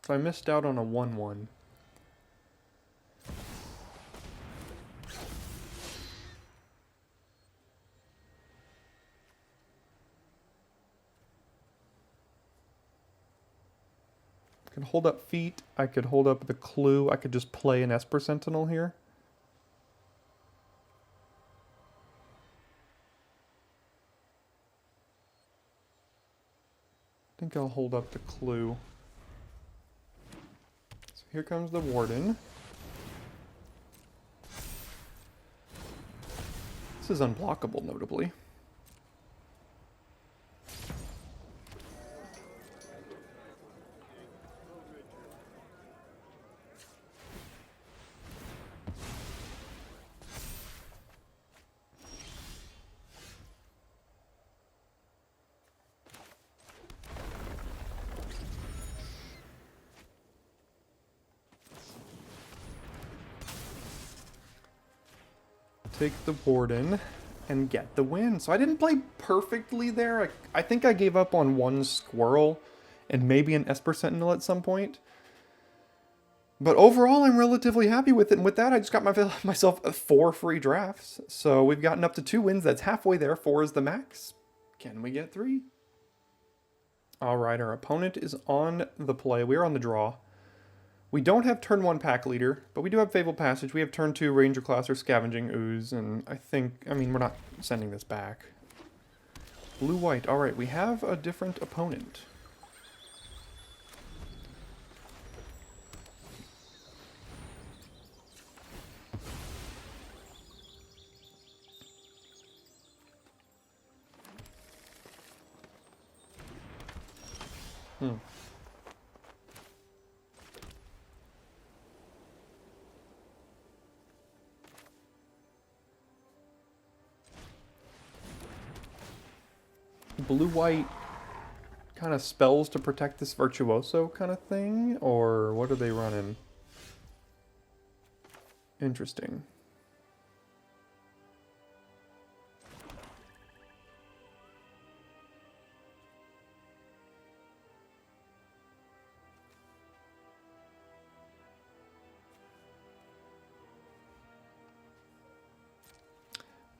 So I missed out on a 1/1. I could hold up feet, I could hold up the clue, I could just play an Esper Sentinel here. I think I'll hold up the clue. So here comes the Warden. This is unblockable, notably. Take the Warden and get the win. So I didn't play perfectly there. I think I gave up on one Squirrel and maybe an Esper Sentinel at some point. But overall, I'm relatively happy with it. And with that, I just got myself 4 free drafts. So we've gotten up to 2 wins. That's halfway there. 4 is the max. Can we get 3? All right, our opponent is on the play. We're on the draw. We don't have turn 1 pack leader, but we do have Fabled Passage. We have turn 2 Ranger Class or Scavenging Ooze, and I mean, we're not sending this back. Blue-white. All right, we have a different opponent. Blue-white kind of spells to protect this Virtuoso kind of thing? Or what are they running? Interesting.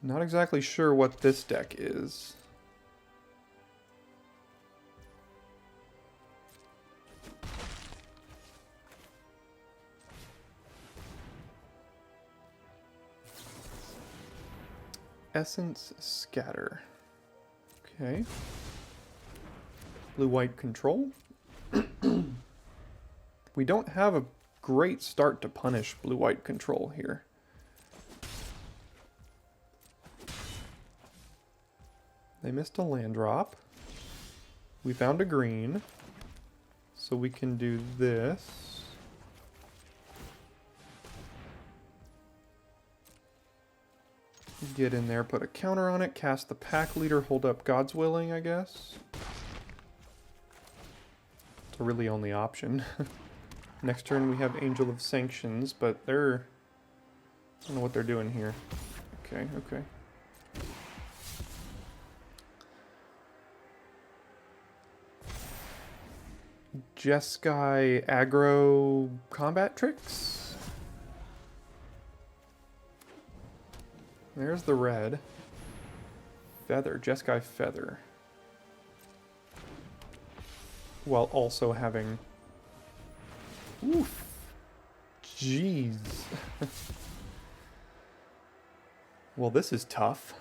Not exactly sure what this deck is. Essence Scatter. Okay. Blue-white control. We don't have a great start to punish blue-white control here. They missed a land drop. We found a green. So we can do this. Get in there, put a counter on it, cast the pack leader, hold up God's Willing, I guess. It's a really only option. Next turn we have Angel of Sanctions, but they're... I don't know what they're doing here. Okay, okay. Jeskai aggro combat tricks. There's the red. Feather, Jeskai Feather. While also having... Oof. Jeez. Well, this is tough.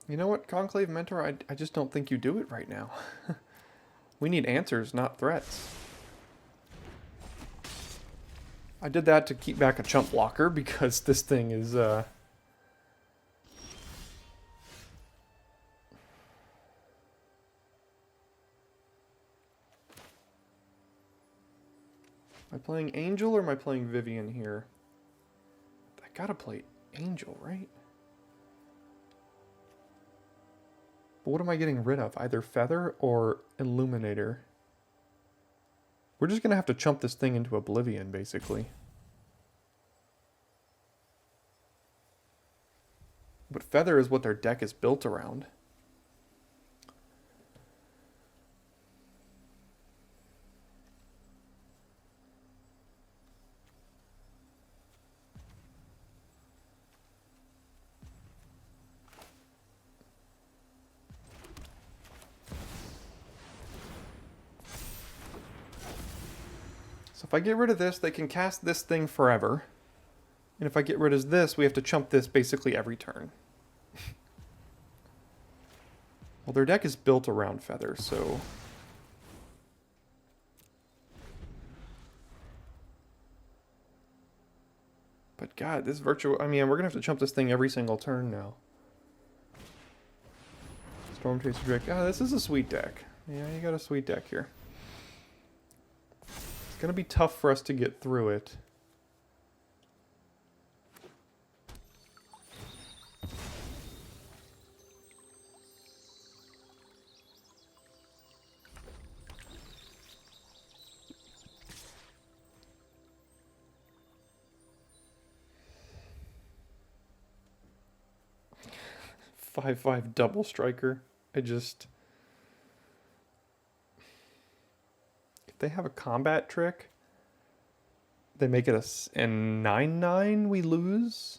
You know what, Conclave Mentor? I just don't think you do it right now. We need answers, not threats. I did that to keep back a chump blocker because this thing is, Am I playing Angel or am I playing Vivian here? I gotta play Angel, right? But what am I getting rid of? Either Feather or Illuminator. We're just gonna have to chump this thing into oblivion, basically. But Feather is what their deck is built around. So if I get rid of this, they can cast this thing forever. And if I get rid of this, we have to chump this basically every turn. Well, their deck is built around Feather, so... But God, this virtual... I mean, we're going to have to chump this thing every single turn now. Storm Chaser Drake. Ah, this is a sweet deck. Yeah, you got a sweet deck here. It's going to be tough for us to get through it. Five double striker. If they have a combat trick, they make it a 9/9, we lose.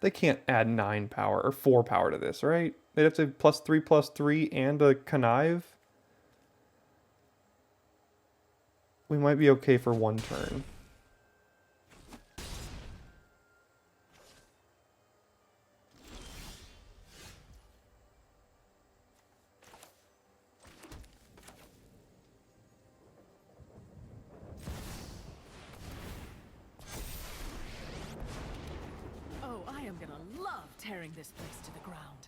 They can't add 9 power or 4 power to this, right? They'd have to +3/+3 and a connive. We might be okay for one turn. Tearing this place to the ground.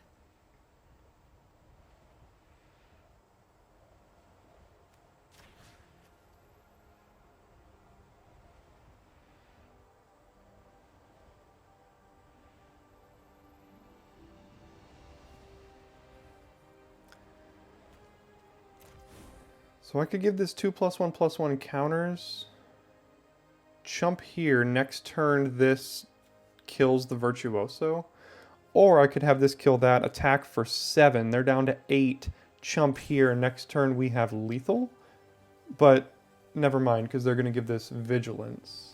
So I could give this 2+1/+1 counters. Chump here. Next turn, this kills the Virtuoso. Or I could have this kill that, attack for 7. They're down to 8. Chump here. Next turn we have lethal. But never mind, because they're going to give this vigilance.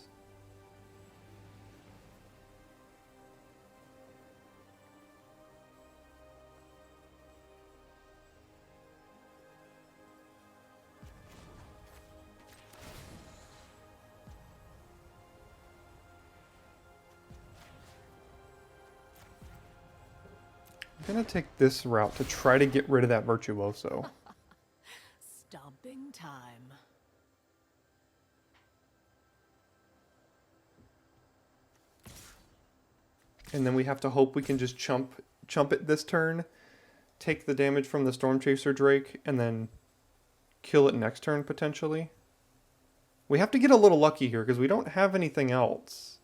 I'm going to take this route to try to get rid of that Virtuoso. Stomping time. And then we have to hope we can just chump it this turn, take the damage from the Storm Chaser Drake, and then kill it next turn potentially. We have to get a little lucky here because we don't have anything else.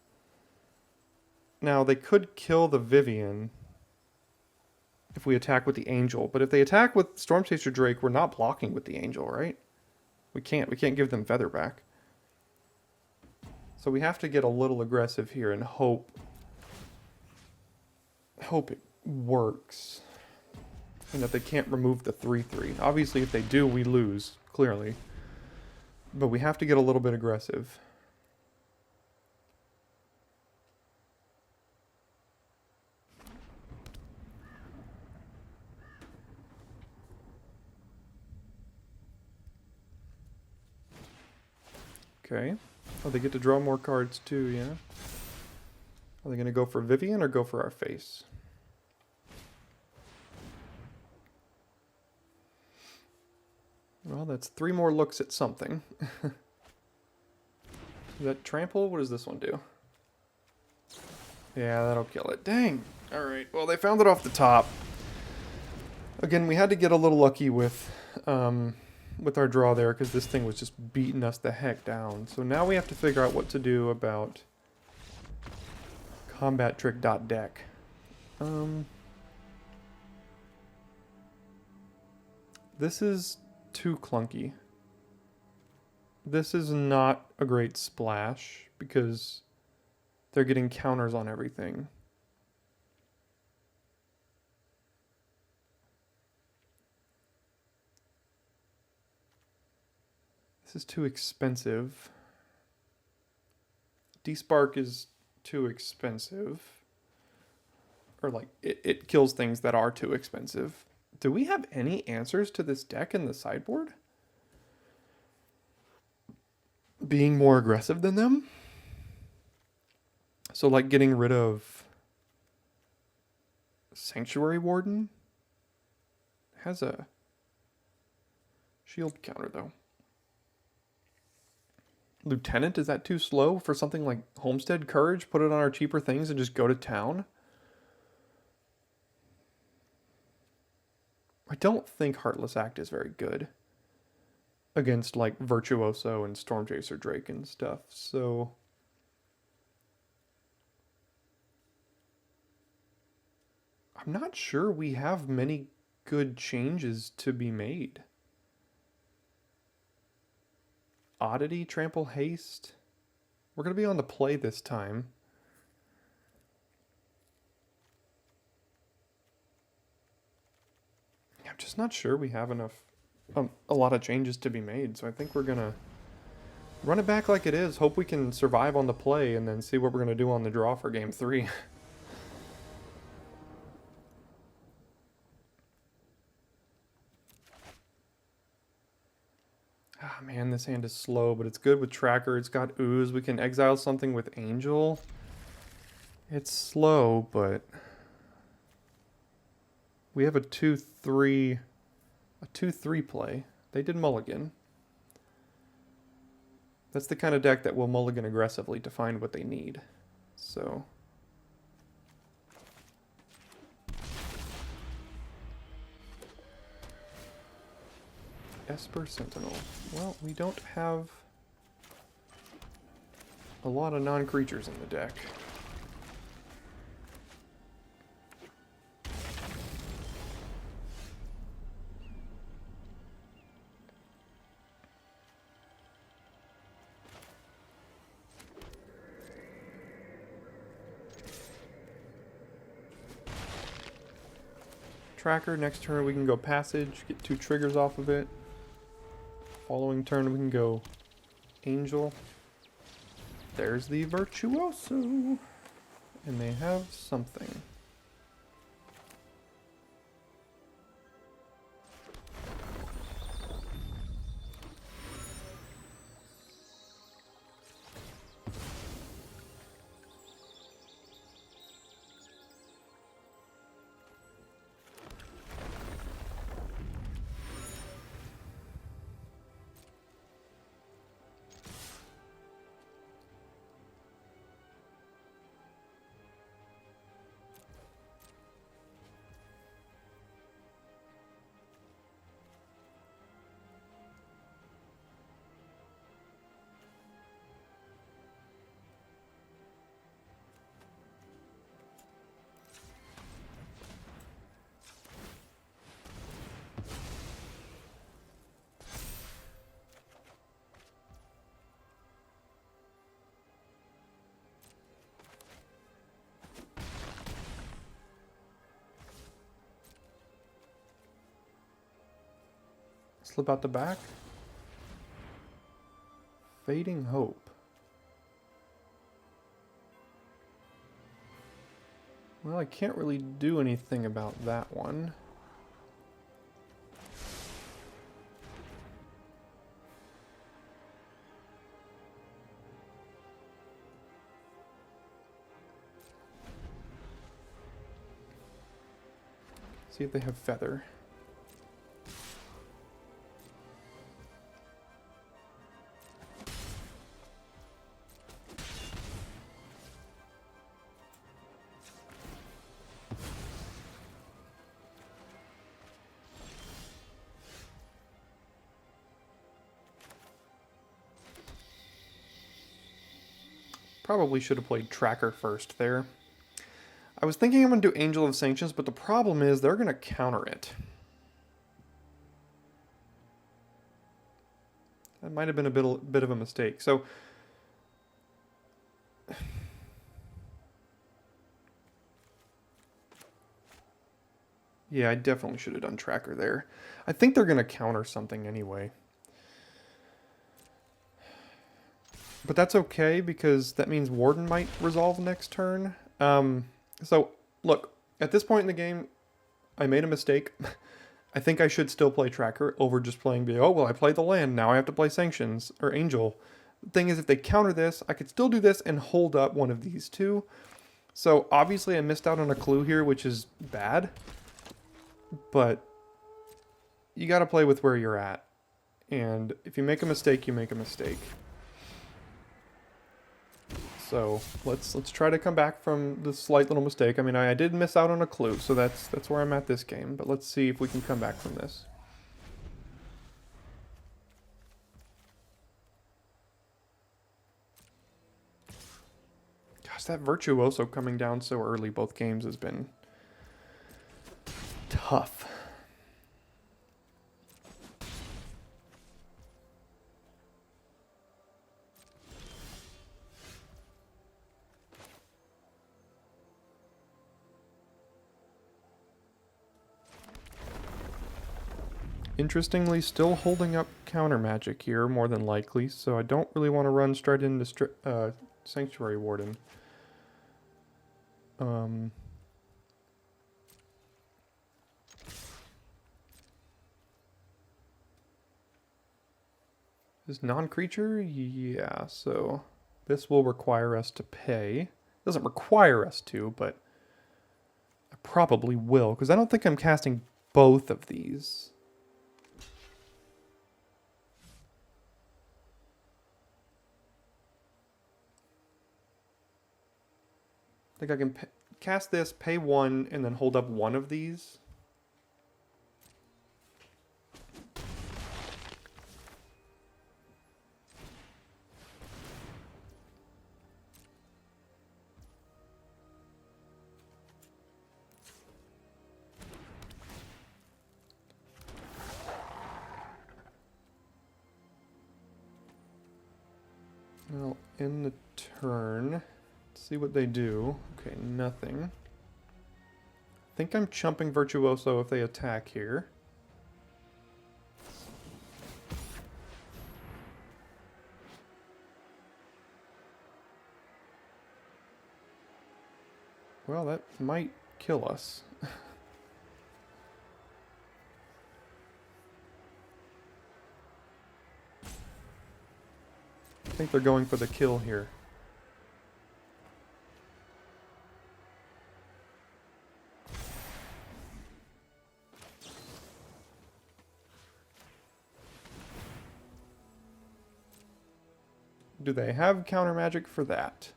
Now, they could kill the Vivian if we attack with the Angel, but if they attack with Storm Chaser Drake, we're not blocking with the Angel, right? We can't give them Feather back. So we have to get a little aggressive here and hope it works. And that they can't remove the 3/3. Obviously, if they do, we lose, clearly. But we have to get a little bit aggressive. Okay. Oh, they get to draw more cards too, yeah? Are they going to go for Vivian or go for our face? Well, that's 3 more looks at something. Is that trample? What does this one do? Yeah, that'll kill it. Dang! Alright, well, they found it off the top. Again, we had to get a little lucky with our draw there, because this thing was just beating us the heck down. So now we have to figure out what to do about combat trick.deck. This is too clunky. This is not a great splash because they're getting counters on everything. This is too expensive. Despark is too expensive. Or like, it kills things that are too expensive. Do we have any answers to this deck in the sideboard? Being more aggressive than them? So like getting rid of Sanctuary Warden? Has a shield counter though. Lieutenant, is that too slow for something like Homestead Courage? Put it on our cheaper things and just go to town? I don't think Heartless Act is very good against like Virtuoso and Storm Chaser Drake and stuff, so I'm not sure we have many good changes to be made. Oddity, Trample, Haste. We're going to be on the play this time. I'm just not sure we have enough, a lot of changes to be made. So I think we're going to run it back like it is. Hope we can survive on the play and then see what we're going to do on the draw for game 3. Ah, man, this hand is slow, but it's good with Tracker. It's got Ooze. We can exile something with Angel. It's slow, but we have a 2-3 play. They did mulligan. That's the kind of deck that will mulligan aggressively to find what they need. So Esper Sentinel. Well, we don't have a lot of non-creatures in the deck. Tracker, next turn we can go Passage, get 2 triggers off of it. Following turn we can go Angel. There's the Virtuoso. And they have something. Slip out the back. Fading Hope. Well, I can't really do anything about that one. See if they have Feather. Probably should have played Tracker first there. I was thinking I'm going to do Angel of Sanctions, but the problem is they're going to counter it. That might have been a bit of a mistake. So, yeah, I definitely should have done Tracker there. I think they're going to counter something anyway. But that's okay, because that means Warden might resolve next turn. So, look, at this point in the game, I made a mistake. I think I should still play Tracker over just playing, oh, well, I played the land, now I have to play Sanctions, or Angel. The thing is, if they counter this, I could still do this and hold up one of these two. So, obviously, I missed out on a clue here, which is bad. But you gotta play with where you're at. And if you make a mistake, you make a mistake. So let's try to come back from this slight little mistake. I mean, I did miss out on a clue, so that's where I'm at this game. But let's see if we can come back from this. Gosh, that Virtuoso coming down so early both games has been tough. Interestingly, still holding up counter magic here, more than likely, so I don't really want to run straight into Sanctuary Warden. Is non-creature? Yeah, so this will require us to pay. Doesn't require us to, but I probably will, because I don't think I'm casting both of these. I think I can cast this, pay one, and then hold up one of these. Well, in the turn, let's see what they do. Okay, nothing. I think I'm chumping Virtuoso if they attack here. Well, that might kill us. I think they're going for the kill here. Do they have counter magic for that?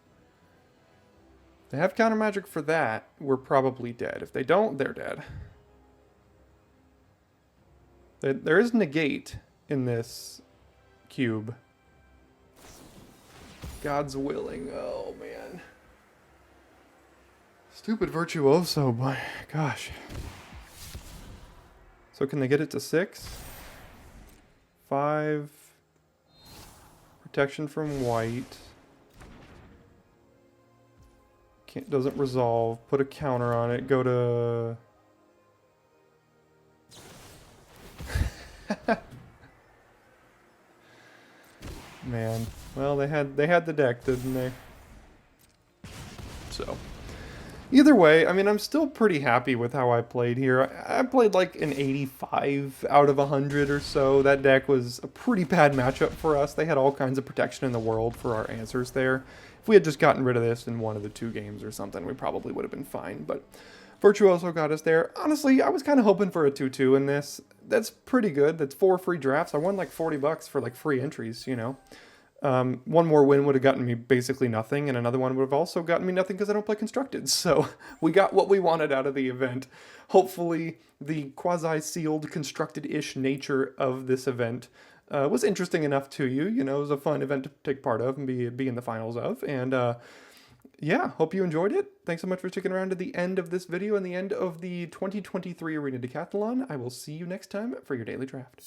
If they have counter magic for that, we're probably dead. If they don't, they're dead. There is negate in this cube. God's willing. Oh, man. Stupid Virtuoso, my gosh. So can they get it to 6? 5. Protection from white. Doesn't resolve. Put a counter on it. Go to... Man, well, they had the deck, didn't they? So, either way, I mean, I'm still pretty happy with how I played here. I played like an 85 out of 100 or so. That deck was a pretty bad matchup for us. They had all kinds of protection in the world for our answers there. If we had just gotten rid of this in one of the 2 games or something, we probably would have been fine. But Virtuoso got us there. Honestly, I was kind of hoping for a 2-2 in this. That's pretty good. That's 4 free drafts. I won like 40 bucks for like free entries, you know. One more win would have gotten me basically nothing, and another one would have also gotten me nothing because I don't play Constructed. So we got what we wanted out of the event. Hopefully, the quasi-sealed, constructed-ish nature of this event was interesting enough to you. You know, it was a fun event to take part of and be in the finals of. And yeah, hope you enjoyed it. Thanks so much for sticking around to the end of this video and the end of the 2023 Arena Decathlon. I will see you next time for your daily draft.